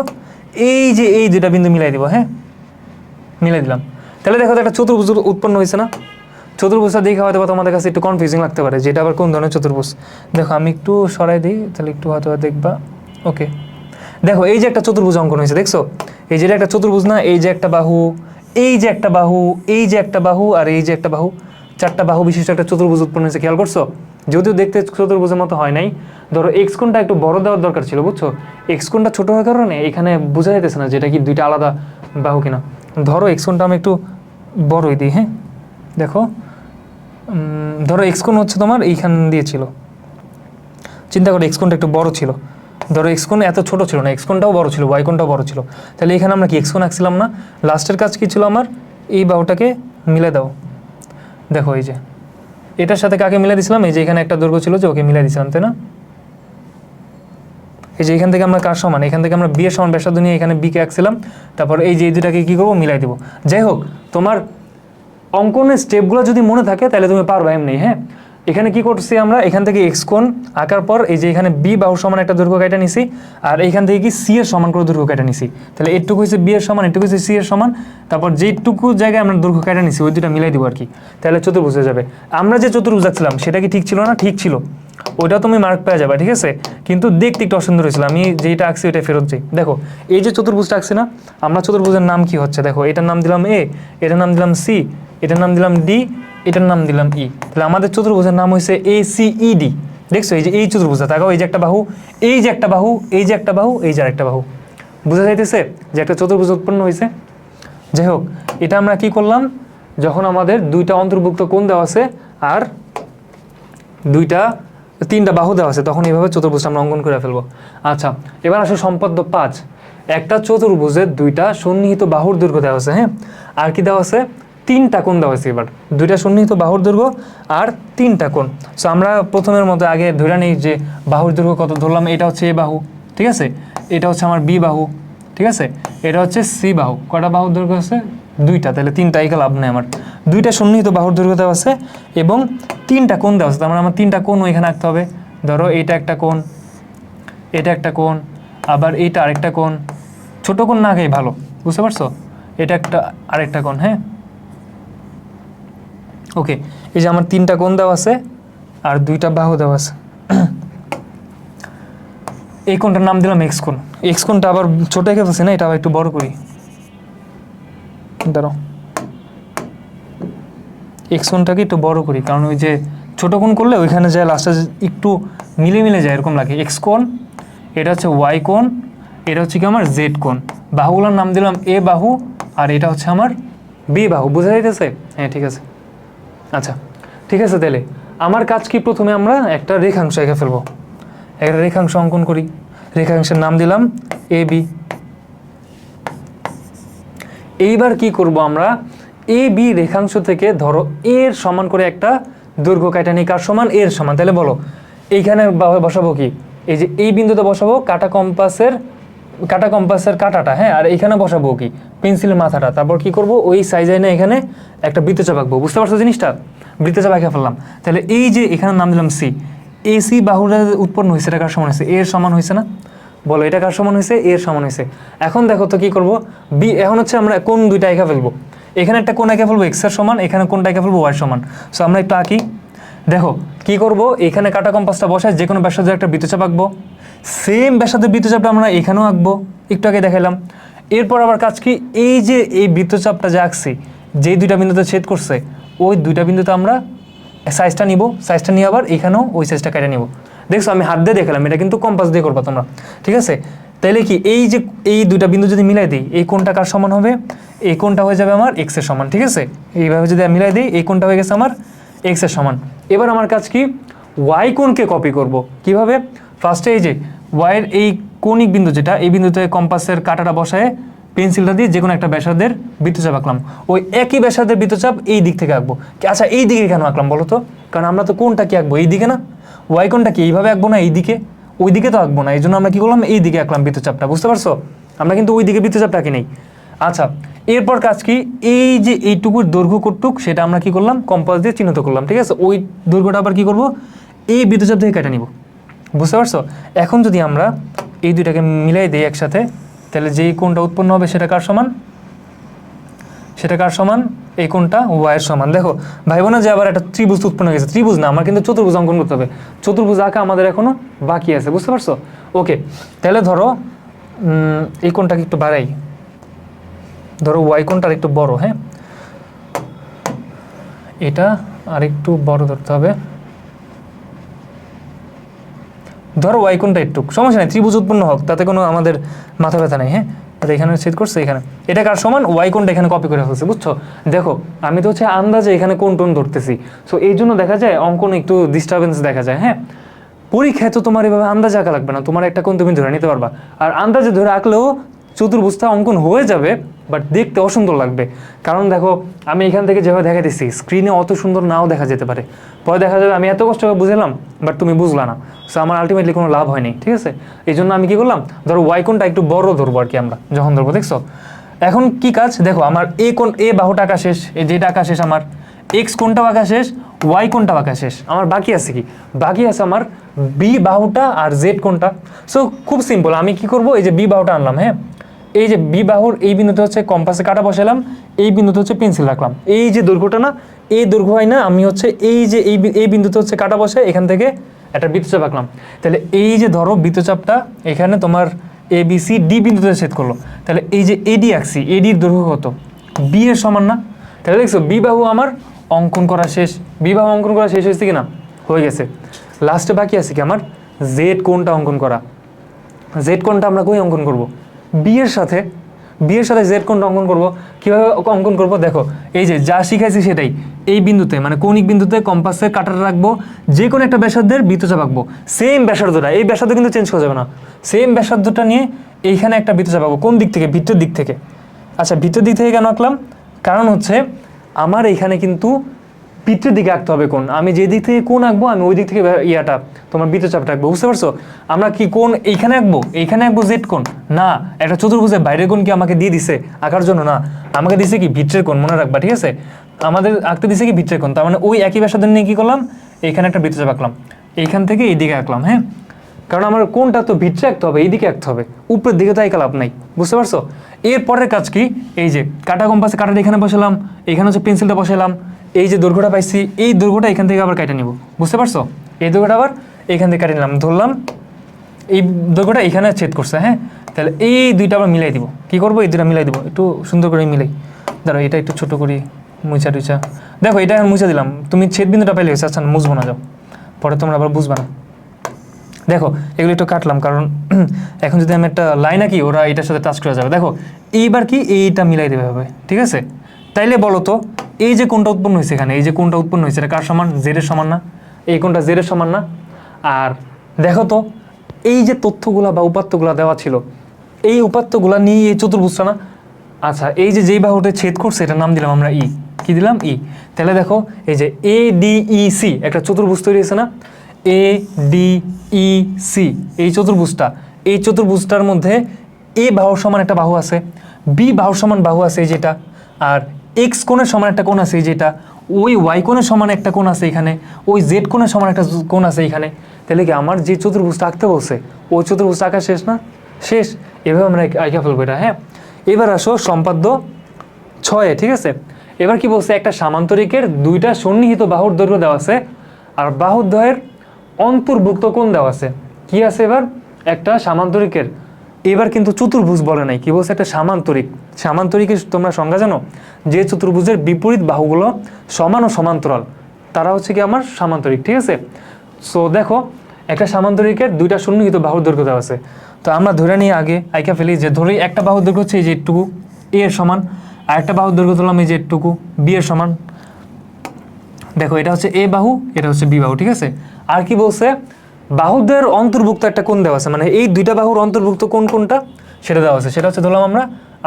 এই যে এই দুটা বিন্দু মিলাই দিব, হ্যাঁ, মিলাই দিলাম। তাহলে দেখো একটা চতুর্ভুজ উৎপন্ন হয়েছে না? চতুর্ভুজটা দেখে হয়তো তোমাদের কাছে একটু কনফিউজিং লাগতে পারে, যেটা আবার কোন ধরনের চতুর্ভুজ। দেখো আমি একটু সরাই দিই, তাহলে একটু হয়তো দেখবা। ওকে, দেখো এই যে একটা চতুর্ভুজ অঙ্কন হয়েছে, দেখছো? এই যে একটা চতুর্ভুজ না, এই যে একটা বাহু, এই যে একটা বাহু, এই যে একটা বাহু, আর এই যে একটা বাহু, চারটা বাহু বিশিষ্ট একটা চতুর্ভুজ উৎপন্ন হয়েছে, খেয়াল করছো? যদিও দেখতে চতুর্ভুজের মতো হয় নাই। ধরো এক্স কোণটা একটু বড় দেওয়ার দরকার ছিল, বুঝছো? এক্স কোণটা ছোট হওয়ার কারণে এখানে বোঝা যাইতেছে না যেটা কি দুইটা আলাদা বাহু কিনা। ধরো এক্স কোণটা আমি একটু বড়ই দিই, হ্যাঁ। দেখো ধরো এক্স কোণ হচ্ছে তোমার এইখান দিয়ে ছিল, চিন্তা করো এক্স কোণটা একটু বড় ছিল। ধরো এক্স কোণ এত ছোট ছিল না, এক্স কোণটাও বড় ছিল, ওয়াই কোণটাও বড় ছিল। তাহলে এখানে আমরা কি এক্স কোণ আঁকছিলাম না? লাস্টের কাজ কি ছিল আমার, এই বাহুটাকে মিলে দাও। দেখো এই যে এটার সাথে কাকে মিলে দিছিলাম, এই যে এখানে একটা দৈর্ঘ্য ছিল যে ওকে মিলে দিছিলাম, তাই না? এই যে এখান থেকে আমরা কার সমান, এখান থেকে আমরা বি এর সমান ব্যাসার্ধ নিয়ে এখানে বিকে আঁকছিলাম, তারপর এই যে এই দুটাকে কী করবো, মিলাই দিব। যাই হোক, তোমার অঙ্কনের স্টেপগুলো যদি মনে থাকে তাহলে তুমি পারবা এমনি, হ্যাঁ। এখানে কি করছি আমরা, এখান থেকে এক্স কোণ আঁকার পর এই যে এখানে বি বাহুর সমান একটা দৈর্ঘ্য কাটা নিছি, আর এইখান থেকে কি সি এর সমান করে দৈর্ঘ্য কাটা নিছি। তাহলে এটুকু হচ্ছে বি এর সমান, এটুকু হচ্ছে সি এর সমান, তারপর যেটুকু জায়গায় আমরা দৈর্ঘ্য কাটা নিছি ওই দুটা মিলাই দিব আর কি, তাহলে চতুর্ভুজ হয়ে যাবে। আমরা যে চতুর্ভুজ আঁকছিলাম সেটা কি ঠিক ছিল না? ঠিক ছিল, ওইটা তুমি মার্ক পেয়ে যাবে, ঠিক আছে। কিন্তু দেখতে একটু অসুন্দর হয়েছিল, আমি যেটা আঁকছি ওইটা ফেরত যাই। দেখো এই যে চতুর্ভুজটা আঁকছি না, আমরা চতুর্ভুজের নাম কি হচ্ছে, দেখো এটার নাম দিলাম এ, এটার নাম দিলাম সি, এটার নাম দিলাম ডি, এটার নাম দিলাম ই। তাহলে আমাদের চতুর্ভুজের নাম হয়েছে এ সি ই ডি। দেখছো এই যে এই চতুর্ভুজটা, তাকাও এই যে একটা বাহু, এই যে একটা বাহু, এই যে একটা বাহু, এই যে আরেকটা বাহু, বোঝা যাইতেছে যে একটা চতুর্ভুজ উৎপন্ন হয়েছে। যাই হোক, এটা আমরা কি করলাম, যখন আমাদের দুইটা অন্তর্ভুক্ত কোণ দেওয়া আছে আর তিনটা বাহু দেওয়া আছে, তখন এইভাবে চতুর্ভুজটা আমরা অঙ্কন করে ফেলবো। আচ্ছা, এবার আসে সম্পাদ্য 5। একটা চতুর্ভুজের দুইটা সন্নিহিত বাহুর দৈর্ঘ্য দেওয়া আছে, হ্যাঁ, আর কি দেওয়া আছে, তিনটা কোণ দেওয়া আছে। এবার দুইটা সন্নিহিত বাহুর দৈর্ঘ্য আর তিনটা কোণ। সো আমরা প্রথমের মধ্যে আগে ধরে নিই যে বাহুর দৈর্ঘ্য কত, ধরলাম এটা হচ্ছে এ বাহু, ঠিক আছে, এটা হচ্ছে আমার বি বাহু, ঠিক আছে, এটা হচ্ছে সি বাহু। কটা বাহুর দৈর্ঘ্য আছে, দুইটা, তাহলে তিনটা, এই লাভ নেই আমার। দুইটা সন্নিহিত বাহুর দৈর্ঘ্য দেওয়া আছে এবং তিনটা কোণ দেওয়া আছে, তার মানে আমার তিনটা কোণ এখানে আঁকতে হবে। ধরো এটা একটা কোণ, এটা একটা কোণ, আবার এইটা আরেকটা কোণ, ছোট কোণ না আঁকাই ভালো, বুঝতে পারছো? এটা একটা আরেকটা কোণ, হ্যাঁ। ওকে, এই যে আমার তিনটা কোণ দেওয়া আছে আর দুইটা বাহু দেওয়া আছে। এই কোণটার নাম দিলাম এক্স কোণ। এক্স কোণটা আবার ছোট এঁকে ফেলছি না, এটা আবার একটু বড় করি। দাঁড়াও, এক্স কোণটাকে একটু বড় করি, কারণ ওই যে ছোট কোণ করলে ওইখানে যায় লাস্টে একটু মিলে যায় এরকম লাগে। এক্স কোণ, এটা হচ্ছে ওয়াই কোণ, এটা হচ্ছে কি আমার জেড কোণ। বাহুগুলোর নাম দিলাম এ বাহু, আর এটা হচ্ছে আমার বি বাহু। বোঝা যাইতেছে? হ্যাঁ ঠিক আছে। আচ্ছা ঠিক আছে, তাহলে আমার কাজ কি, প্রথমে আমরা একটা রেখাংশ এঁকে ফেলবো। একটা রেখাংশ অঙ্কন করি। রেখাংশের নাম দিলাম এ বি। এইবার কি করব আমরা, এ বি রেখাংশ থেকে ধরো এর সমান করে একটা দৈর্ঘ্য কাটা নিই। কার সমান? এর সমান। তাহলে বলো এইখানে বসাবো কি, এই যে এই বিন্দুতে বসাবো কাটা কম্পাসের কাটাটা, হ্যাঁ, আর এইখানে বসাবো কি পেন্সিলের মাথাটা। তারপর কি করব, ওই সাইজে না এখানে একটা বৃত্তচাপ আঁকবো। বুঝতে পারছো জিনিসটা? বৃত্তচাপ এঁকে ফেললাম। তাহলে এই যে এখানে নাম দিলাম সি। এই সি বাহুটা উৎপন্ন হয়েছে, এটা কার সমান হয়েছে? এর সমান হয়েছে না? বলো এটা কার সমান হয়েছে? এর সমান হয়েছে। এখন দেখো তো কি করব, বি এখন হচ্ছে আমরা কোন দুইটা এঁকে ফেলবো। এখানে একটা কোণ এঁকে ফেলবো এক্স এর সমান, এখানে কোনটা এঁকে ফেলবো ওয়াই সমান। সো আমরা একটু আঁকি। দেখো কি করব, এখানে কাটা কম্পাসটা বসায় যে কোনো ব্যাসার্ধের একটা বৃত্তচাপ আঁকবো। সেম ব্যাসার্ধের বৃত্তচাপটা আমরা এখানেও আঁকবো, একটু আগে দেখালাম। এরপর আবার কাজ কি, এই যে এই বৃত্তচাপটা যে আঁকছি, যেই দুইটা বিন্দুতে ছেদ করছে, ওই দুইটা বিন্দুতে আমরা সাইজটা নিব। সাইজটা নিয়ে আবার এখানেও ওই সাইজটা কেটে নিব। দেখছো আমি হাত দিয়ে দেখালাম, এটা কিন্তু কম্পাস দিয়ে করবা তোমরা, ঠিক আছে? তাইলে কি এই যে এই দুইটা বিন্দু যদি মিলাই দিই, এই কোণটা কার সমান হবে? এই কোণটা হয়ে যাবে আমার এক্স এর সমান, ঠিক আছে? এইভাবে যদি আমি মিলাই দিই, এই কোণটা হয়ে গেছে আমার এক্স এর সমান। এবার আমার কাজ কি, ওয়াই কোণকে কপি করব। কিভাবে? ফার্স্টে এই যে ওয়াইয়ের এই কৌণিক বিন্দু যেটা, এই বিন্দুতে কম্পাসের কাঁটাটা বসায় পেন্সিলটা দিয়ে যে কোনো একটা ব্যাসার্ধের বৃত্তচাপ আঁকলাম। ওই একই ব্যাসার্ধের বৃত্তচাপ এই দিক থেকে আঁকবো। আচ্ছা এই দিকে কেন আঁকলাম বলো তো? কারণ আমরা তো কোণটা কি আঁকবো? এই দিকে না? ওয়াই কোণটা কি এইভাবে আঁকবো না? এই দিকে? ওই দিকে তো আঁকবো না, এই জন্য আমরা কি করলাম, এই দিকে আঁকলাম বৃত্তচাপটা। বুঝতে পারছো? আমরা কিন্তু ওই দিকে বৃত্তচাপটা আঁকি নেই। আচ্ছা এরপর কাজ কি, এই যে এইটুকুর দৈর্ঘ্য কতটুক সেটা আমরা কি করলাম, কম্পাস দিয়ে চিহ্নিত করলাম, ঠিক আছে? ওই দৈর্ঘ্যটা আবার কি করব, এই বৃত্তচাপ থেকে কেটে নিব। বুঝতে পারছো? এখন যদি আমরা এই দুইটাকে মিলাই দিই একসাথে, তাহলে যেই কোণটা উৎপন্ন হবে সেটা কার সমান? সেটা কার সমান? এই কোণটা ওয়াইয়ের সমান। দেখো ভাই বোনা যে আবার একটা ত্রিভুজ উৎপন্ন হয়েছে। ত্রিভুজ না, আমার কিন্তু চতুর্ভুজ অঙ্কন করতে হবে। চতুর্ভুজ আঁকা আমাদের এখনো বাকি আছে। বুঝতে পারছো? ওকে, তাহলে ধরো এই কোণটাকে একটু বাড়াই। ধরো ওয়াই কোণটা আরেকটু বড়, হ্যাঁ, এটা আরেকটু বড় ধরতে হবে। ধরো ওয়াই কোণটা একটু সমস্যা নেই, ত্রিভুজ উৎপন্ন হোক, তাতে কোনো আমাদের মাথা ব্যথা নেই। হ্যাঁ, এখানে ছেদ করছে, এখানে এটা কার সমান? ওয়াই কোণটা এখানে কপি করে ফেলছে। বুঝছো? দেখো আমি তো হচ্ছে আন্দাজে এখানে কোণ টোন ধরতেছি। সো এই জন্য দেখা যায় অঙ্কন একটু ডিস্টারবেন্স দেখা যায়। হ্যাঁ, পরীক্ষায় তো তোমার এভাবে আন্দাজে আঁকা লাগবে না, তোমার একটা কোণ তুমি ধরে নিতে পারবা। আর আন্দাজে ধরে আঁকলেও চতুর্ভুজটা অঙ্কন হয়ে যাবে, বাট দেখতে অসুন্দর লাগবে। কারণ দেখো আমি এখান থেকে যেভাবে দেখা দিচ্ছি, স্ক্রিনে অত সুন্দর নাও দেখা যেতে পারে। পরে দেখা যাবে আমি এত কষ্ট করে বুঝলাম, বাট তুমি বুঝলা না। সো আমার আলটিমেটলি কোনো লাভ হয়নি, ঠিক আছে? এই জন্য আমি কি করলাম, ধরো ওয়াই কোণটা একটু বড় ধরবো আর কি আমরা যখন ধরবো। দেখছো এখন কি কাজ, দেখো আমার এ কোণ, এ বাহুটা আঁকা শেষ, এই যেটা আঁকা শেষ, আমার এক্স কোণটাও আঁকা শেষ, ওয়াই কোণটাও আঁকা শেষ। আমার বাকি আছে কি? বাকি আছে আমার বি বাহুটা আর জেড কোণটা। সো খুব সিম্পল, আমি কি করব, এই যে বি বাহুটা আনলাম, হ্যাঁ, এই যে বি বাহুর এই বিন্দুতে হচ্ছে কম্পাসে কাটা বসালাম, এই বিন্দুতে হচ্ছে পেন্সিল রাখলাম। এই যে দৈর্ঘ্যটা না, এই দৈর্ঘ্য হয় না, আমি হচ্ছে এই যে এই বিন্দুতে হচ্ছে কাটা বসায় এখান থেকে একটা বৃত্তচাপ আঁকলাম। তাহলে এই যে ধরো বৃত্তচাপটা এখানে তোমার এ বি সি ডি বিন্দুতে ছেদ করলো। তাহলে এই যে এডি আঁকছি, এডির দৈর্ঘ্য কত? বি এর সমান না? তাহলে দেখছো বি বাহু আমার অঙ্কন করা শেষ। বি বাহু অঙ্কন করা শেষ হয়েছে কিনা? হয়ে গেছে। লাস্টে বাকি আছে কি আমার জেড কোণটা অঙ্কন করা। জেড কোণটা আমরা কই অঙ্কন করব? বি এর সাথে। বি এর সাথে জেড কোণটা অঙ্কন করব। কীভাবে অঙ্কন করব? দেখো এই যে যা শিখাইছি সেটাই, এই বিন্দুতে মানে কৌণিক বিন্দুতে কম্পাসের কাঁটাটা রাখবো, যে কোনো একটা ব্যাসার্ধের বৃত্তচাপ আঁকবো। সেম ব্যাসার্ধটা, এই ব্যাসার্ধ কিন্তু চেঞ্জ করা যাবে না। সেম ব্যাসার্ধটা নিয়ে এইখানে একটা বৃত্তচাপ আঁকবো। কোন দিক থেকে? ভিতরের দিক থেকে। আচ্ছা ভিতরের দিক থেকে কেন আঁকলাম? কারণ হচ্ছে আমার এইখানে কিন্তু ভিতরের দিকে আঁকতে হবে কোণ। আমি যে দিক থেকে কোণ আঁকবো, আমি ওই দিক থেকে ইয়াটা তোমার বৃত্তচাপটা আঁকবো। বুঝতে পারছো? আমরা কি কোণ এইখানে আঁকবো? এইখানে আঁকবো জেড কোণ না, একটা চতুর্ভুজের বাইরের কোণ কি আমাকে দিয়ে দিছে আঁকার জন্য? না, আমাকে দিছে কি ভিতরের কোণ। মনে রাখবা, ঠিক আছে? আমাদের আঁকতে দিছে কি ভিতরের কোণ। তার মানে ওই একই ব্যাসার্ধ নিয়ে কি করলাম, এইখানে একটা বৃত্তচাপ আঁকলাম, এইখান থেকে এই দিকে আঁকলাম। হ্যাঁ, কারণ আমার কোণটা তো ভিতরে আঁকতে হবে, এইদিকে আঁকতে হবে, উপরের দিকে তো আঁকা লাভ নাই। বুঝতে পারছো? এরপরের কাজ কি, এই যে কাটা কম্পাসে কাটাটা এখানে বসালাম, এখানে হচ্ছে পেন্সিলটা বসালাম, এই যে দৈর্ঘ্যটা পাইছি, এই দৈর্ঘ্যটা এখান থেকে আবার কেটে নিব। বুঝতে পারছো? এই দৈর্ঘ্যটা আবার এখান থেকে কেটে নিলাম, ধরলাম এই দৈর্ঘ্যটা এখানে ছেদ করছে, হ্যাঁ, তাহলে এই দুইটা আমরা মিলাই দিব। কি করবো, এই দুইটা মিলাই দিব, একটু সুন্দর করে মিলাই। ধরো এটা একটু ছোট করি, মুছা টুচা, দেখো এটা এখন মুছে দিলাম, তুমি ছেদ বিন্দুটা পাইলে হয়েছে। আচ্ছা মুছবো না, যাও, পরে তোমরা আবার বুঝবা না। দেখো এগুলো একটু কাটলাম, কারণ এখন যদি আমি একটা লাইন আঁকি ওরা এটার সাথে টাচ করা যাবে। দেখো এইবার কি এইটা মিলাই দেবে হবে, ঠিক আছে। তাইলে বলো তো এই যে কোনটা উৎপন্ন হয়েছে এখানে, এই যে কোনটা উৎপন্ন হয়েছে এটা কার সমান, জেড এর সমান না? এই কোনটা জেড এর সমান না? আর দেখো তো এই যে তথ্যগুলা বা উপাত্তগুলা দেওয়া ছিল, এই উপাত্তগুলা নিয়ে এই চতুর্ভুজটা না। আচ্ছা এই যে যেই বাহুটা ছেদ করছে এটার নাম দিলাম আমরা ই। কি দিলাম? ই। তাহলে দেখো এই যে এ ডি ই সি একটা চতুর্ভুজ তৈরি হয়েছে না? এ ডি ই সি এই চতুর্ভুজটা, এই চতুর্ভুজটার মধ্যে এ বাহুর সমান একটা বাহু আছে, বি বাহুর সমান বাহু আছে এই যেটা, আর এক্স কোণের সমান একটা কোণ আছে এই যেটা, ওই ওয়াই কোণের সমান একটা কোণ আছে এখানে, ওই জেড কোণের সমান একটা কোণ আছে এখানে। তাহলে কি আমার যে চতুর্ভুজটা আঁকতে বলছে ওই চতুর্ভুজটা আঁকা শেষ না? শেষ। এভাবে আমরা আঁকা ফেলবো এটা, হ্যাঁ। এবার আসো সম্পাদ্য 6-এ, ঠিক আছে। এবার কি বলছে, একটা সামান্তরিকের দুইটা সন্নিহিত বাহুর দৈর্ঘ্য দেওয়া আছে আর বাহুদ্বয়ের অন্তর্ভুক্ত কোণ দেওয়া আছে। কি আছে এবার, একটা সামান্তরিকের, এবার কিন্তু চতুর্ভুজ বলে নাই, কি বলছে, একটা সামান্তরিক। সামান্তরিকের তোমরা সংজ্ঞা জানো, যে চতুর্ভুজের বিপরীত বাহুগুলো সমান ও সমান্তরাল, তারা হচ্ছে কি আমার সামান্তরিক, ঠিক আছে। সো দেখো একটা সামান্তরিকের দুইটা সন্নিহিত বাহুর দৈর্ঘ্য দেওয়া আছে। তো আমরা ধরে নিয়ে আগে আইকা ফেলি যে ধরি একটা বাহুর দৈর্ঘ্য হচ্ছে এই যে এটুকু এ এর সমান, আর একটা বাহুর দৈর্ঘ্য ধরলাম এই যে এটুকু বি এর সমান। দেখো এটা হচ্ছে এ বাহু, এটা হচ্ছে বি বাহু, ঠিক আছে। আর কি বলছে, বাহুদের অন্তর্ভুক্ত একটা কোণ দেওয়া আছে, মানে এই দুইটা বাহুর অন্তর্ভুক্ত কোণ কোনটা সেটা দেওয়া আছে। সেটা হচ্ছে ধরলাম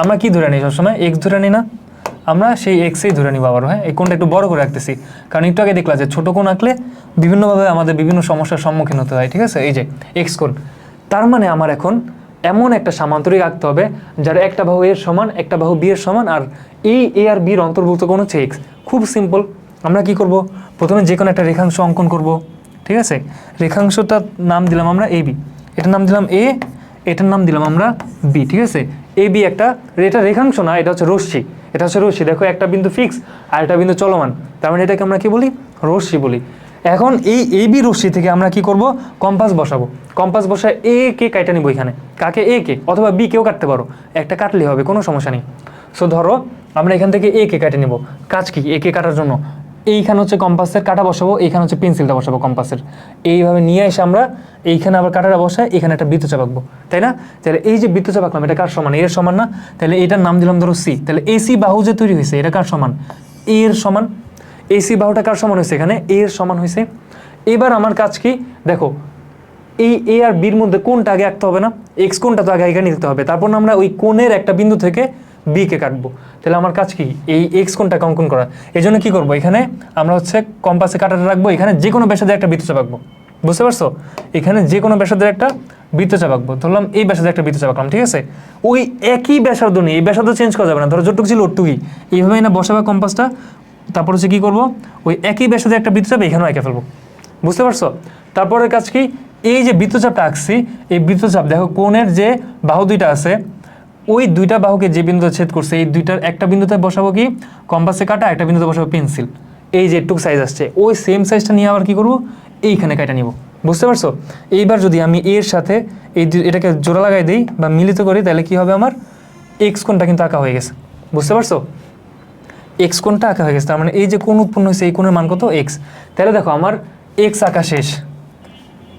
আমরা কি ধরে নিই সবসময়, এক্স ধরে নিই না, আমরা সেই এক্সই ধরে নিব আবার, হ্যাঁ। এই কোণটা একটু বড় করে রাখতেছি, কারণ একটু আগে দেখলা যে ছোট কোণ আঁকলে বিভিন্নভাবে আমাদের বিভিন্ন সমস্যার সম্মুখীন হতে হয়, ঠিক আছে। এই যে এক্স কোণ, তার মানে আমার এখন এমন একটা সামান্তরিক আঁকতে হবে যার একটা বাহু এর সমান, একটা বাহু বি এর সমান, আর এই এ আর বির অন্তর্ভুক্ত কোণ হচ্ছে এক্স। খুব সিম্পল। আমরা কি করব, প্রথমে যে কোনো একটা রেখাংশ অঙ্কন করব, ঠিক আছে। রেখাংশটার নাম দিলাম আমরা এ বি, এটার নাম দিলাম এ, এটার নাম দিলাম আমরা বি, ঠিক আছে। এ বি একটা, এটা রেখাংশ না, এটা হচ্ছে রশ্মি, এটা হচ্ছে রশ্মি। দেখো একটা বিন্দু ফিক্স আর একটা বিন্দু চলমান, তার মানে এটাকে আমরা কি বলি, রশ্মি বলি। এখন এই এ বি রশ্মি থেকে আমরা কি করব, কম্পাস বসাবো। কম্পাস বসায় এ কে কাটা নিব এখানে, কাকে, এ কে, অথবা বি কেও কাটতে পারো, একটা কাটলেই হবে, কোনো সমস্যা নেই। সো ধরো আমরা এখান থেকে এ কে কাটে নিব। কাজ কি, এ কে কাটার জন্য এইখানে হচ্ছে কম্পাসের কাটা বসাবো, এইখানে হচ্ছে পেন্সিলটা বসাবো কম্পাসের, এইভাবে নিয়ে এসে আমরা এইখানে আবার কাটাটা বসায় এখানে একটা বৃত্তচাপ আঁকবো, তাই না। তাহলে এই যে বৃত্তচাপ আঁকলাম এটা কার সমান, এর সমান না? তাহলে এটার নাম দিলাম ধরো সি। তাহলে এসি বাহু যে তৈরি হয়েছে এটা কার সমান, এর সমান। এসি বাহুটা কার সমান হয়েছে, এখানে এর সমান হয়েছে। এবার আমার কাজ কি, দেখো এই এ আর বির মধ্যে কোনটা আগে আঁকতে হবে না, এক্স কোনটা তো আগে এখানে নিতে হবে, তারপর আমরা ওই কোণের একটা বিন্দু থেকে বি কে কাটবো। তাহলে আমার কাজ কি, এই এক্স কোণটাকে অঙ্কন করা। এই জন্য কী করবো, এখানে আমরা হচ্ছে কম্পাসে কাটাটা রাখবো, এখানে যে কোনো ব্যাসার্ধের একটা বৃত্তচাপ আঁকবো, বুঝতে পারছো। এখানে যে কোনো ব্যাসার্ধের একটা বৃত্তচাপ আঁকবো, ধরলাম এই ব্যাসার্ধের একটা বৃত্তচাপ আঁকলাম, ঠিক আছে। ওই একই ব্যাসার্ধ নিয়ে এই ব্যাসার্ধ চেঞ্জ করা যাবে না, ধরো যতটুকু ছিল ওটুকুই, এইভাবে না বসাবে কম্পাসটা। তারপর হচ্ছে কী করবো, ওই একই ব্যাসার্ধের একটা বৃত্তচাপ এখানেও এঁকে ফেলবো, বুঝতে পারছো। তারপরের কাজ কি, এই যে বৃত্তচাপটা আঁকছি, এই বৃত্তচাপ দেখো কোণের যে বাহু দুইটা আছে, ওই দুইটা বাহুকে যে বিন্দুতে ছেদ করছে এই দুইটার একটা বিন্দুতে বসাবো কি কম্পাসে কাটা, একটা বিন্দুতে বসাবো পেন্সিল। এই যে একটু সাইজ আসছে ওই সেম সাইজটা নিয়ে আবার কি করবো, এইখানে কাটা নিব, বুঝতে পারছো। এইবার যদি আমি এর সাথে এটাকে জোড়া লাগাই দিই বা মিলিত করি, তাহলে কি হবে, আমার এক্স কোণটা কিন্তু আঁকা হয়ে গেছে, বুঝতে পারছো। এক্স কোণটা আঁকা হয়ে গেছে, তার মানে এই যে কোণ উৎপন্ন হয়েছে এই কোণের মান কত, এক্স। তাহলে দেখো আমার এক্স আঁকা শেষ,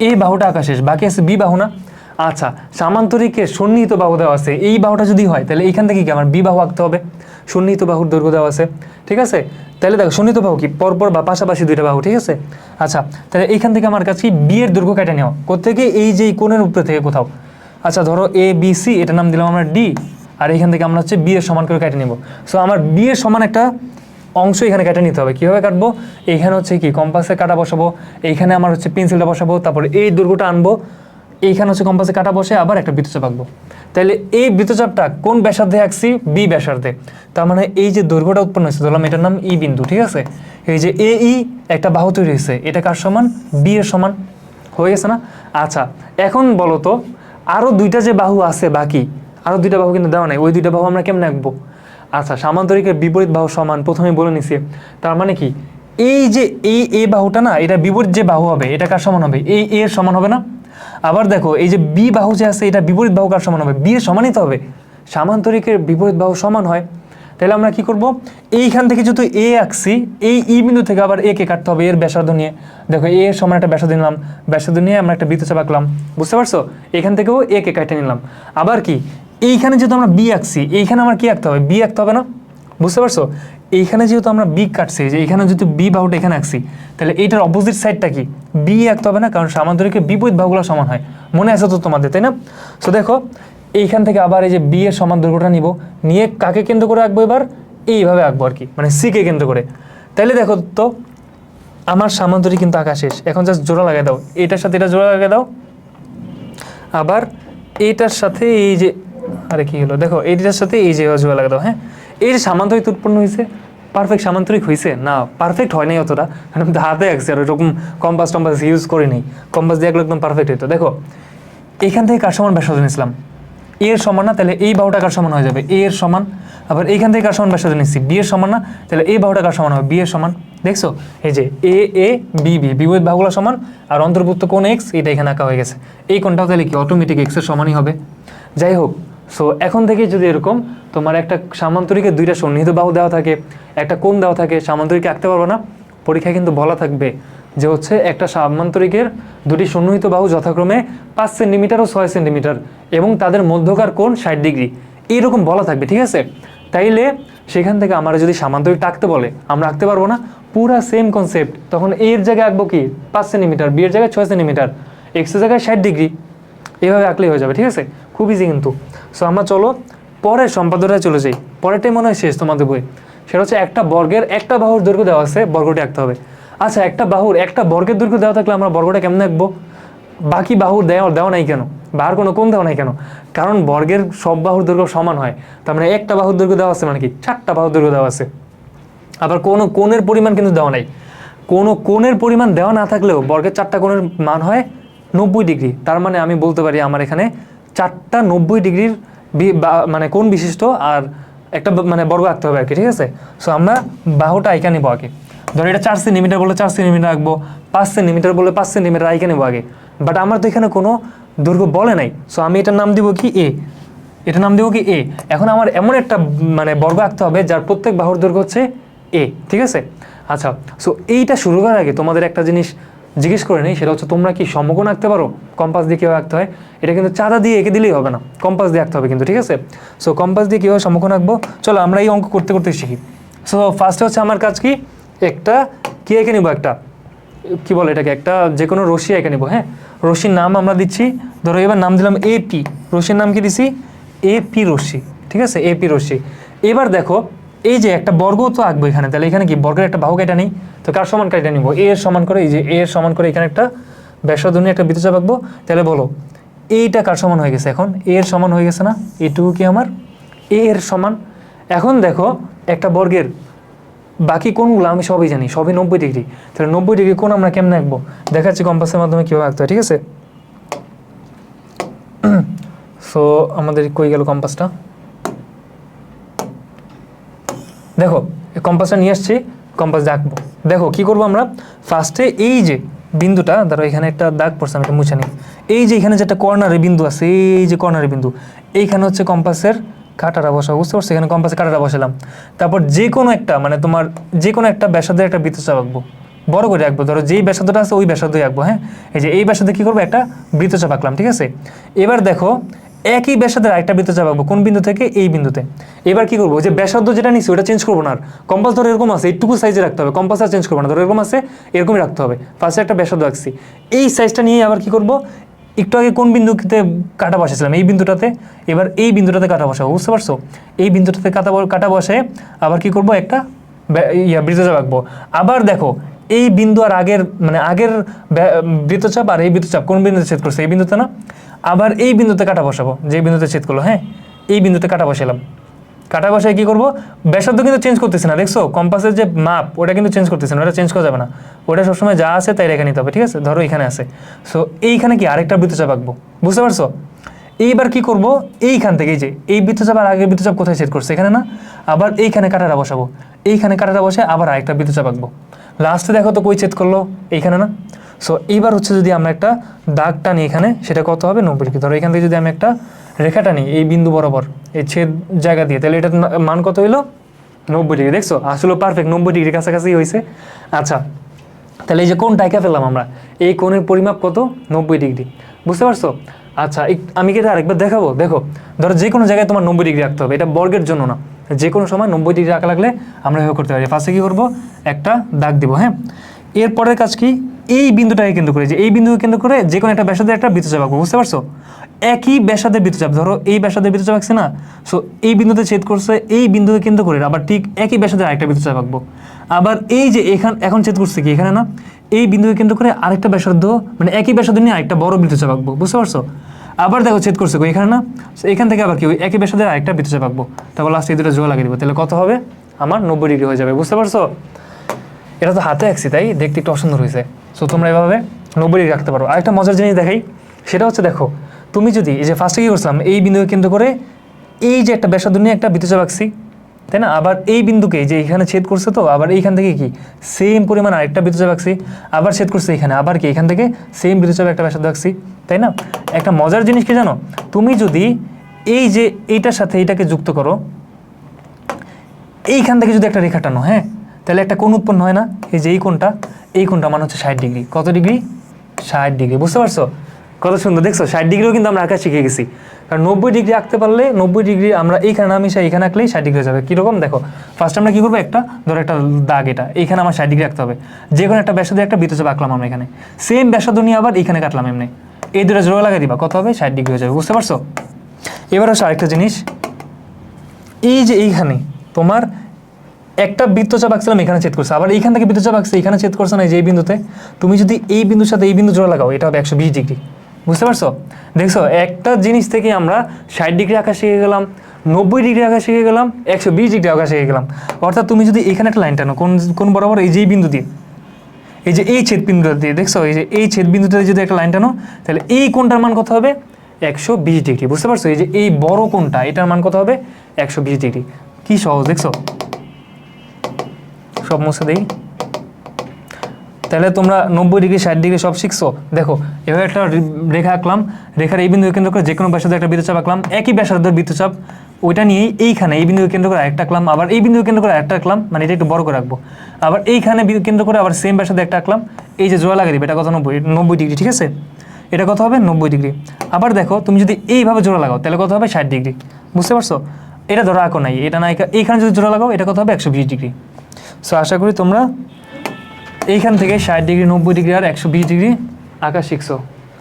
এই বাহুটা আঁকা শেষ, বাকি আছে বি বাহু না। আচ্ছা সামান্তরিকের সন্নিহিত বাহু দেওয়া আছে, এই বাহুটা যদি হয় তাহলে এইখান থেকে কি আমার বি বাহু আঁকতে হবে, সন্নিহিত বাহুর দৈর্ঘ্য দেওয়া আছে, ঠিক আছে। তাহলে দেখো সন্নিহিত বাহু কি পরপর বা পাশাপাশি দুইটা বাহু, ঠিক আছে। আচ্ছা তাহলে এইখান থেকে আমার কাছে কি বি এর দৈর্ঘ্য কেটে নেওয়া, কোত্থেকে, এই যে কোণের উপরে থেকে কোথাও। আচ্ছা ধরো এ বি সি, এটার নাম দিলাম আমরা ডি, আর এইখান থেকে আমরা হচ্ছে বি এর সমান করে কেটে নেব। সো আমার বি এর সমান একটা অংশ এখানে কেটে নিতে হবে। কীভাবে কাটবো, এইখানে হচ্ছে কি কম্পাসে কাটা বসাবো, এইখানে আমার হচ্ছে পেন্সিলটা বসাবো, তারপরে এই দৈর্ঘ্যটা আনবো, এইখানে হচ্ছে কম্পাসে কাটা বসে আবার একটা বৃত্তচাপ আঁকবো। তাহলে এই বৃত্তচাপটা কোন ব্যাসার্ধে আঁকছি, বি ব্যাসার্ধে। তার মানে এই যে দৈর্ঘ্যটা উৎপন্ন হয়েছে ধরলাম এটার নাম ই বিন্দু, ঠিক আছে। এই যে এ ই একটা বাহু তৈরি হয়েছে, এটা কার সমান, বি এর সমান, হয়ে গেছে না। আচ্ছা এখন বলো তো আরও দুইটা যে বাহু আছে বাকি, আরও দুইটা বাহু কিন্তু দেওয়া নাই, ওই দুইটা বাহু আমরা কেমনে আঁকবো। আচ্ছা সামান্তরিকের বিপরীত বাহু সমান, প্রথমে বলে নিছি, তার মানে কি এই যে এই এ বাহুটা না, এটা বিপরীত যে বাহু হবে এটা কার সমান হবে, এই এর সমান হবে না। আবার দেখো এই যে বি বাহু যে আছে এটা বিপরীত বাহু কার সমান হবে, বি এর সমানই তো হবে, সামান্তরিকের বিপরীত বাহু সমান হয়। তাহলে আমরা কি করব, এইখান থেকে যেহেতু এ আঁকছি, এই ই বিন্দু থেকে আবার এ কে কাটতে হবে এর ব্যাসার্ধ নিয়ে। দেখো এ এর সমান একটা ব্যাসার্ধ নিলাম, ব্যাসার্ধ নিয়ে আমরা একটা বৃত্তচাপ আঁকলাম, বুঝতে পারছো? এখান থেকেও এ কে কাটে নিলাম। আবার কি এইখানে যেহেতু আমরা বি আঁকছি, এইখানে আমার কি আঁকতে হবে, বি আঁকতে হবে না, বুঝতে পারছো? এইখানে যেহেতু আমরা বি কাটছি, যে এইখানে যেহেতু বি বাহুটা এখানে আঁকছি, তাহলে এইটার অপোজিট সাইডটা কি, বি আঁকতে হবে না, কারণ সামান্তরিকের বিপরীত বাহুগুলো সমান হয়, মনে আছে তো তোমাদের, তাই না? সো দেখো এইখান থেকে আবার এই যে বি এর সমান দৈর্ঘ্যটা নিব, নিয়ে কাকে কেন্দ্র করে আঁকবো, এবার এইভাবে আঁকবো আর কি, মানে সি কে কেন্দ্র করে। তাইলে দেখো তো আমার সামান্তরিক কিন্তু আঁকা শেষ। এখন জাস্ট জোড়া লাগিয়ে দাও, এটার সাথে এটা জোড়া লাগিয়ে দাও, আবার এইটার সাথে এই যে, আরে কি হলো, দেখো এইটার সাথে এই যে জোড়া লাগিয়ে দাও। হ্যাঁ, এই যে সামান্তরিক উৎপন্ন হয়েছে, পারফেক্ট সামান্তরিক হয়েছে না, পারফেক্ট হয় নাই অতটা, কারণ আমি তো হাতে আঁকছি আর ওইরকম কম্পাস টম্পাস ইউজ করি নাই, কম্পাস দিয়ে একদম পারফেক্ট হইতো। দেখো এখান থেকে কার সমান ব্যাসার্ধ নিয়েছিলাম, এ এর সমান না, তাহলে এই বাহুটা কার সমান হয়ে যাবে, এ এর সমান। আবার এইখান থেকে কার সমান ব্যাসার্ধ নিচ্ছি, বি এর সমান না, তাহলে এই বাহুটা কার সমান হবে, বি এর সমান। দেখছো এই যে এ এ বি বি, বিপরীত বাহুগুলো সমান, আর অন্তর্ভুক্ত কোণ এক্স এটা এখানে আঁকা হয়ে গেছে, এই কোণটাও তাহলে কি অটোমেটিক এক্স এর সমানই হবে। যাই হোক, সো এখন থেকে যদি এরকম তোমার একটা সামান্তরিকের দুইটা সন্নিহিত বাহু দেওয়া থাকে, একটা কোণ দেওয়া থাকে, সামান্তরিকে আঁকতে পারবো না, পরীক্ষায় কিন্তু বলা থাকবে যে হচ্ছে একটা সামান্তরিকের দুটি সন্নিহিত বাহু যথাক্রমে 5 সেন্টিমিটার ও 6 সেন্টিমিটার এবং তাদের মধ্যকার কোণ 60 ডিগ্রি, এইরকম বলা থাকবে, ঠিক আছে? তাইলে সেখান থেকে আমরা যদি সামান্তরিকটা আঁকতে বলে আমরা আঁকতে পারবো না, পুরা সেম কনসেপ্ট। তখন এর জায়গায় আঁকবো কি 5 সেন্টিমিটার, বি এর জায়গায় 6 সেন্টিমিটার, এক্স এর জায়গায় 60 ডিগ্রি, এইভাবে আঁকলেই হয়ে যাবে, ঠিক আছে? খুব ইজি কিন্তু। সো আমরা চলো পরের সম্পাদনায় চলে যাই, পরেরটাই মনে হয় শেষ তোমাদের বই। সেটা হচ্ছে একটা বর্গের একটা বাহুর দৈর্ঘ্য দেওয়া আছে, বর্গটি আঁকতে হবে। আচ্ছা, একটা বাহুর একটা বর্গের দৈর্ঘ্য দেওয়া থাকলে আমরা বর্গটা কেমন আঁকবো, বাকি বাহুর দেওয়া নাই কেন, বা আর কোনো কোণ দেওয়া নাই কেন? কারণ বর্গের সব বাহুর দৈর্ঘ্য সমান হয়, তার মানে একটা বাহুর দৈর্ঘ্য দেওয়া আছে মানে কি 4টা বাহুর দৈর্ঘ্য দেওয়া আছে। আবার কোনো কোণের পরিমাণ কিন্তু দেওয়া নাই, কোনো কোণের পরিমাণ দেওয়া না থাকলেও বর্গের 4টা কোণের মান হয় 90 ডিগ্রি। তার মানে আমি বলতে পারি আমার এখানে 4টা 90 ডিগ্রির মানে কোণ বিশিষ্ট আর একটা মানে বর্গ আঁকতে হবে আর কি, ঠিক আছে? সো আমরা বাহুটা আঁকা নিব আগে, ধরো এটা 4 সেন্টিমিটার বলে 4 সেন্টিমিটার আঁকবো, 5 সেন্টিমিটার বলে 5 সেন্টিমিটার আঁকা নেবো আগে। বাট আমার তো এখানে কোনো দৈর্ঘ্য বলে নাই, সো আমি এটার নাম দিব কি এ, এটার নাম দিব কি এ। এখন আমার এমন একটা মানে বর্গ আঁকতে হবে যার প্রত্যেক বাহুর দৈর্ঘ্য হচ্ছে এ, ঠিক আছে? আচ্ছা, সো এইটা শুরু করার আগে তোমাদের একটা জিনিস জিজ্ঞেস করে নেই, সেটা হচ্ছে তোমরা কি সমকোণ আঁকতে পারো? কম্পাস দিয়ে কীভাবে আঁকতে হয়, এটা কিন্তু চাঁদা দিয়ে এঁকে দিলেই হবে না, কম্পাস দিয়ে আঁকতে হবে কিন্তু, ঠিক আছে? সো কম্পাস দিয়ে কীভাবে সমকোণ আঁকবো, চলো আমরা এই অঙ্ক করতে করতে শিখি। সো ফার্স্টে হচ্ছে আমার কাজ কি, একটা কি এঁকে নিবো, একটা কি বলে এটাকে, একটা যে কোনো রশ্মি এঁকে নিবো। হ্যাঁ, রশ্মির নাম আমরা দিচ্ছি, ধরো এবার নাম দিলাম এপি, রশ্মির নাম কি দিছি, এপি রশ্মি, ঠিক আছে? এপি রশ্মি। এবার দেখো এই যে একটা বর্গ তো আঁকবো এখানে, তাহলে এখানে কি বর্গের একটা বাহু কেটে নেই, তো কার সমান কেটে নিব, এ এর সমান করে, এই যে এ এর সমান করে এখানে একটা ব্যাসার্ধ নিয়ে একটা বৃত্তচাপ আঁকবো। তাহলে বলো এইটা কার সমান হয়ে গেছে, এখন এ এর সমান হয়ে গেছে না, এটুকু কি আমার এ এর সমান। এখন দেখো একটা বর্গের বাকি কোণগুলো আমি সবই জানি, সবই 90 ডিগ্রি, তাহলে 90 ডিগ্রি কোণ আমরা কেমনে আঁকবো দেখাচ্ছি কম্পাসের মাধ্যমে কীভাবে আঁকতে হয়, ঠিক আছে? সো আমাদের কই গেল কম্পাসটা, দেখো কম্পাসটা নিয়ে আসছি, কম্পাস দিয়ে আঁকবো। দেখো কি করবো আমরা, ফার্স্টে এই যে বিন্দুটা, ধরো এখানে একটা দাগ পড়ছে, আমি এটা মুছে নিই। এই যে এখানে যে একটা কর্নারের বিন্দু আছে, এই যে কর্নারের বিন্দু, এইখানে হচ্ছে কম্পাসের কাঁটাটা বসাবো, বুঝতে পারছো? এখানে কম্পাসের কাঁটাটা বসালাম। তারপর যে কোনো একটা মানে তোমার যে কোনো একটা ব্যাসার্ধের একটা বৃত্তচাপ আঁকবো, বড় করে আঁকবো, ধরো যেই ব্যাসার্ধটা আছে ওই ব্যাসার্ধই আঁকবো। হ্যাঁ, এই যে এই ব্যাসার্ধে কী করবো, একটা বৃত্তচাপ আঁকলাম, ঠিক আছে? এবার দেখো একই ব্যাসার্ধের আরেকটা বৃত্তচাপ আঁকবো, কোন বিন্দু থেকে, এই বিন্দুতে। এবার কি করবো, যে ব্যাসার্ধ যেটা নিচ্ছি ওটা চেঞ্জ করবো না, আর কম্পাস ধরো এরকম আছে, এইটুকু সাইজে রাখতে হবে, কম্পাস আর চেঞ্জ করবো না, ধরো এরকম আছে এরকমই রাখতে হবে। ফার্স্টে একটা ব্যাসার্ধ আঁকছি, এই সাইজটা নিয়ে আবার কি করবো, একটু আগে কোন বিন্দুতে কাটা বসেছিলাম, এই বিন্দুটাতে, এবার এই বিন্দুটাতে কাটা বসাবো, বুঝতে পারছো? এই বিন্দুটাতে কাটা বসে আবার কি করবো, একটা বৃত্তচাপ আঁকবো। আবার দেখো এই বিন্দু আর আগের মানে আগের বৃত্তচাপ আর এই বৃত্তচাপ কোন বিন্দুতে ছেদ করছে, এই বিন্দুতে না, আবার এই বিন্দুতে কাটা বসাবো যে বিন্দুতে ছেদ করলো। হ্যাঁ, এই বিন্দুতে কাটা বসালাম, কাটা বসায় কি করবো, ব্যাসার্ধ কিন্তু চেঞ্জ করতেছে না, দেখছো কম্পাসের যে মাপ ওটা কিন্তু চেঞ্জ করতেছে না, ওটা চেঞ্জ করা যাবে না, ওটা সবসময় যা আছে তাই রেখে নিতে হবে, ঠিক আছে? ধরো এখানে আছে, সো এইখানে কি আরেকটা বৃত্তচাপ আঁকবো, বুঝতে পারছো? এইবার কি করব, এইখান থেকে এই যে এই বৃত্তচাপ আর আগের বৃত্তচাপ কোথায় ছেদ করছে, এখানে না, আবার এইখানে কাটাটা বসাবো, এইখানে কাটাটা বসে আবার আরেকটা বৃত্তচাপ আঁকবো। লাস্টে দেখো তো কই ছেদ করলো, এইখানে না। সো এইবার হচ্ছে যদি আমরা একটা দাগ টানি এখানে, সেটা কত হবে 90 ডিগ্রি। ধরো এখান থেকে যদি আমি একটা রেখা টানি এই বিন্দু বরাবর এই ছেদ জায়গা দিয়ে, তাহলে এটার মান কত হইলো 90 ডিগ্রি। দেখছো আসলে পারফেক্ট 90 ডিগ্রি কাছাকাছি হয়েছে। আচ্ছা তাহলে এই যে কোণটা এঁকে ফেললাম আমরা, এই কোণের পরিমাপ কত 90 ডিগ্রি, বুঝতে পারছো? আচ্ছা আমি কি এটা আরেকবার দেখাবো? দেখো ধরো যে কোনো জায়গায় তোমার 90 ডিগ্রি রাখতে হবে, এটা বর্গের জন্য না, যে কোনো সময় 90 ডিগ্রি রাখা লাগলে আমরা এভাবে করতে পারি। ফার্স্টে কী করবো, একটা দাগ দিব, হ্যাঁ। এরপরের কাজ কি, এই বিন্দুটাকে কেন্দ্র করে, যে এই বিন্দুকে কেন্দ্র করে যে কোনো একটা ব্যাসার্ধের একটা বৃত্তচাপ আঁকবো, বুঝতে পারছো? একই ব্যাসার্ধের বৃত্তচাপ, ধরো এই ব্যাসার্ধের বৃত্তচাপ আঁকছে না, সো এই বিন্দুতে ছেদ করছে, এই বিন্দুকে কেন্দ্র করে আবার ঠিক একই ব্যাসার্ধের আরেকটা বৃত্তচাপ আঁকবো। আবার এই যে এখন ছেদ করছে কি এখানে না, এই বিন্দুকে কেন্দ্র করে আরেকটা ব্যাসার্ধ, মানে একই ব্যাসার্ধ নিয়ে আরেকটা বড় বৃত্তচাপ আঁকবো, বুঝতে পারছো? আবার দেখো ছেদ করছে এখানে না, এখান থেকে আবার কি ওই একই ব্যাসার্ধের আরেকটা বৃত্তচাপ আঁকবো, তারপর লাস্টে এই দুটো জোড়া লাগিয়ে দিব, তাহলে কত হবে আমার 90 ডিগ্রি হয়ে যাবে, বুঝতে পারছো? এটা তো হাতে আঁকছি তাই দেখতে একটু অসুন্দর হয়েছে। সো তোমরা এভাবে 90 ডিগ্রি রাখতে পারো। আরেকটা মজার জিনিস দেখাই, সেটা হচ্ছে দেখো তুমি যদি এই যে ফার্স্টে কী করছিলাম, এই বিন্দুকে কেন্দ্র করে এই যে একটা ব্যাসার্ধ নিয়ে একটা বৃত্তচাপ আঁকছি, তাই না? আবার এই বিন্দুকে যে এখানে ছেদ করছে, তো আবার এইখান থেকে কি সেম পরিমাণ আরেকটা বৃত্তচাপ আঁকছি, আবার ছেদ করছে এখানে, আবার কি এখান থেকে সেম বৃত্তচাপ একটা ব্যাসার্ধ আঁকছি, তাই না? একটা মজার জিনিস কি জানো, তুমি যদি এই যে এইটার সাথে এইটাকে যুক্ত করো, এইখান থেকে যদি একটা রেখা টানো, হ্যাঁ, তাহলে একটা কোণ উৎপন্ন হয় না? এই যে এই কোণটা মানে হচ্ছে 60 ডিগ্রি। কত ডিগ্রি? 60 ডিগ্রি, বুঝতে পারছো? কত সুন্দর, দেখছো 60 ডিগ্রিও কিন্তু আমরা আঁকা শিখে গেছি। কারণ 90 ডিগ্রি আঁকতে পারলে 90 ডিগ্রি আমরা এইখানে নামি এখানে আঁকলেই 60 ডিগ্রি হয়ে যাবে। কীরকম দেখো, ফার্স্ট আমরা কী করবো, একটা ধরো একটা দাগ, এটা এইখানে আমার 60 ডিগ্রি আঁকতে হবে, যে কোনো একটা ব্যাসার্ধে একটা বৃত্তচাপ আঁকলাম আমরা এখানে, সেম ব্যাসার্ধ নিয়ে আবার এইখানে কাটলাম এমনি, এই দুটো জোড়া লাগিয়ে দিবা, কত হবে 60 ডিগ্রি হয়ে যাবে, বুঝতে পারছো? এবার হচ্ছে আরেকটা জিনিস, এই যে এইখানে তোমার একটা বৃত্তচাপ আঁকছিলাম, এখানে ছেদ করছে, আবার এইখান থেকে বৃত্তচাপ আঁকছে, এখানে ছেদ করছে না, এই যে এই বিন্দুতে, তুমি যদি এই বিন্দুর সাথে এই বিন্দু জোড়া লাগাও, এটা হবে 120 ডিগ্রি, বুঝতে পারছো? দেখছো একটা জিনিস থেকে আমরা 60 ডিগ্রি আঁকা শিখে গেলাম, 90 ডিগ্রি আঁকা শিখে গেলাম, 120 ডিগ্রি আঁকা শিখে গেলাম। অর্থাৎ তুমি যদি এখানে একটা লাইন টানো, কোন বরাবর, এই যে এই বিন্দু দিয়ে, এই যে এই ছেদ বিন্দুটা দিয়ে, দেখছো এই যে এই ছেদ বিন্দুটা যদি একটা লাইন টানো, তাহলে এই কোণটার মান কত হবে 120 ডিগ্রি, বুঝতে পারছো? এই যে এই বড় কোণটা, এটার মান কত হবে 120 ডিগ্রি। কি সহজ, দেখছো? সব মুছে দেই। তাহলে তোমরা 90 ডিগ্রি 60 ডিগ্রি সব শিখছো। দেখো এভাবে একটা রেখা আঁকলাম, রেখার এই বিন্দুকে কেন্দ্র করে যে কোনো ব্যাসার্ধে একটা বৃত্তচাপ আঁকলাম, একই ব্যাসার্ধের বৃত্তচাপ, ওইটা নিয়েই এইখানে এই বিন্দুকে কেন্দ্র করে আরেকটা আঁকলাম, আবার এই বিন্দুকে কেন্দ্র করে আরেকটা আঁকলাম, মানে এটা একটু বড় করে রাখবো, আবার এইখানে কেন্দ্র করে আবার সেম ব্যাসার্ধে একটা আঁকলাম, এই যে জোড়া লাগিয়ে দিবে, এটা কত 90 ডিগ্রি, ঠিক আছে? এটা কত হবে 90 ডিগ্রি। আবার দেখো তুমি যদি এইভাবে জোড়া লাগাও, তাহলে কত হবে 60 ডিগ্রি, বুঝতে পারছো? এটা ধরো আঁকো নাই, এটা না, এইখানে যদি জোড়া লাগাও, এটা কত হবে 120 ডিগ্রি। সো আশা করি তোমরা এইখান থেকে 60 ডিগ্রি, 90 ডিগ্রি আর 120 ডিগ্রি আঁকা শিখছো।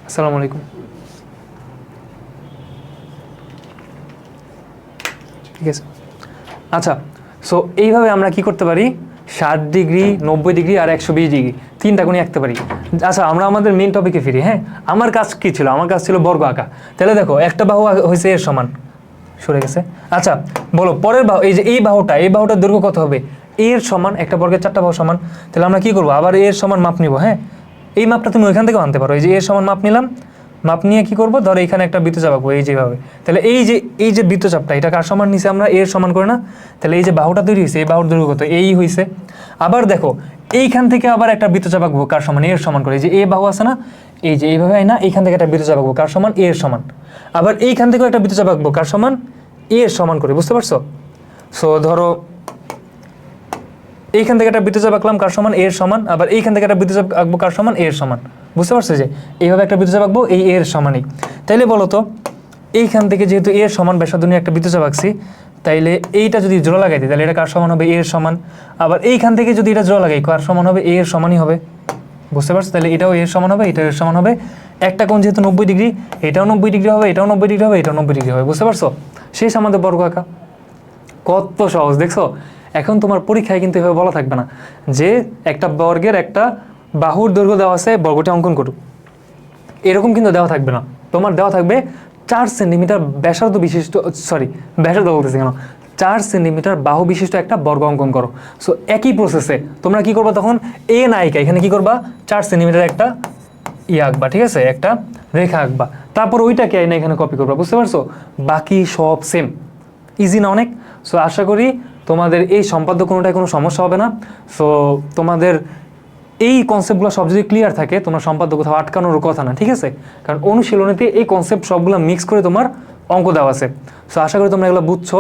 আসসালামু আলাইকুম। ঠিক আছে, আচ্ছা। সো এইভাবে আমরা কি করতে পারি, 60 ডিগ্রি, 90 ডিগ্রি আর 120 ডিগ্রি তিনটা কোণই আঁকতে পারি। আচ্ছা আমরা আমাদের মেইন টপিকে ফিরি। হ্যাঁ, আমার কাজ কি ছিল? আমার কাজ ছিল বর্গ আঁকা। তাহলে দেখো একটা বাহু হয়েছে এর সমান, সরে গেছে। আচ্ছা বলো পরের বাহু, এই যে এই বাহুটার দৈর্ঘ্য কত হবে? এর সমান, একটা বর্গের 4টা বাহু সমান। তাহলে আমরা কি করবো, আবার এর সমান মাপ নিব। হ্যাঁ, এই মাপটা তুমি ওইখান থেকেও আনতে পারো। এই যে এর সমান মাপ নিলাম, মাপ নিয়ে কি করবো, ধরো এখানে একটা বৃত্তচাপ আঁকবো এই যেভাবে। তাহলে এই যে বৃত্তচাপটা, এটা কার সমান নিচে আমরা এর সমান করে না? তাহলে এই যে বাহুটা তৈরি হয়েছে, এই বাহুর দৈর্ঘ্য কত? এই হয়েছে। আবার দেখো এইখান থেকে আবার একটা বৃত্তচাপ আঁকবো কার সমান? এর সমান করে। এই যে এই বাহু আছে না, এই যে এইভাবে না, এইখান থেকে একটা বৃত্তচাপ আঁকবো কার সমান? এর সমান। আবার এইখান থেকেও একটা বৃত্তচাপ আঁকবো কার সমান? এর সমান করে, বুঝতে পারছো? সো ধরো এইখান থেকে একটা বৃত্তচাপ আঁকলাম কার সমান? এর সমান। আবার এইখান থেকে একটা বৃত্তচাপ আঁকবো কার সমান? এর সমান, বুঝতে পারছো? যে এইভাবে একটা বৃত্তচাপ আঁকবো এই এর সমানই। তাইলে বলো তো এইখান থেকে যেহেতু এর সমান ব্যাসার্ধ নিয়ে একটা বৃত্তচাপ আঁকছি, তাইলে এইটা যদি জোড়া লাগাই দিই, তাহলে এটা কার সমান হবে? এর সমান। আবার এইখান থেকে যদি এটা জোড়া লাগাই, কার সমান হবে? এর সমানই হবে, বুঝতে পারছো? তাহলে এটাও এর সমান হবে, এটাও এর সমান হবে। একটা কোণ যেহেতু 90 ডিগ্রি, এটাও 90 ডিগ্রি হবে, এটাও 90 ডিগ্রি হবে, এটাও 90 ডিগ্রি হবে, বুঝতে পারছো? শেষ আমাদের বর্গ আঁকা। কত সহজ, দেখছো? এখন তোমার পরীক্ষায় কিন্তু এভাবে বলা থাকবে না যে একটা বর্গের একটা বাহুর দৈর্ঘ্য দেওয়া আছে, বর্গটি অঙ্কন করুক, এরকম কিন্তু দেওয়া থাকবে না। তোমার দেওয়া থাকবে 4 সেন্টিমিটার ব্যাসার্ধ বিশিষ্ট, ব্যাসার্ধ বলতেছি কেন, 4 সেন্টিমিটার বাহু বিশিষ্ট একটা বর্গ অঙ্কন করো। সো একই প্রসেসে তোমরা কি করবা, তখন এ নায়িকা এখানে কি করবা, 4 সেন্টিমিটার একটা আঁকবা, ঠিক আছে, একটা রেখা আঁকবা, তারপর ওইটাকে আইনা এখানে কপি করবা, বুঝতে পারছো? বাকি সব সেম, ইজি না অনেক? সো আশা করি তোমাদের এই সম্পাদ্য কোনোটাই কোনো সমস্যা হবে না। সো তোমাদের এই কনসেপ্টগুলো সব যদি ক্লিয়ার থাকে তোমার সম্পাদ্য কোথাও আটকানোর কথা না, ঠিক আছে? কারণ অনুশীলনীতে এই কনসেপ্ট সবগুলো মিক্স করে তোমার অঙ্ক দেওয়া আছে। সো আশা করি তোমরা এগুলো বুঝছো।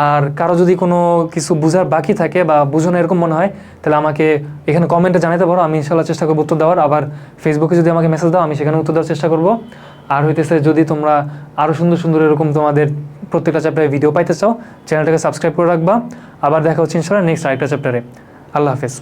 আর কারো যদি কোনো কিছু বোঝার বাকি থাকে বা বুঝো না এরকম মনে হয়, তাহলে আমাকে এখানে কমেন্টে জানাতে পারো, আমি ইনশাল্লাহ চেষ্টা করবো উত্তর দেওয়ার। আবার ফেসবুকে যদি আমাকে মেসেজ দাও, আমি সেখানে উত্তর দেওয়ার চেষ্টা করবো। আর হইতেছে যদি তোমরা আরও সুন্দর সুন্দর এরকম তোমাদের প্রত্যেকটা চ্যাপ্টারে ভিডিও পাইতে চাও, চ্যানেলটাকে সাবস্ক্রাইব করে রাখবা। আবার দেখা হচ্ছে ইনশাল্লাহ নেক্সট আরেকটা চ্যাপ্টারে। আল্লাহ হাফেজ।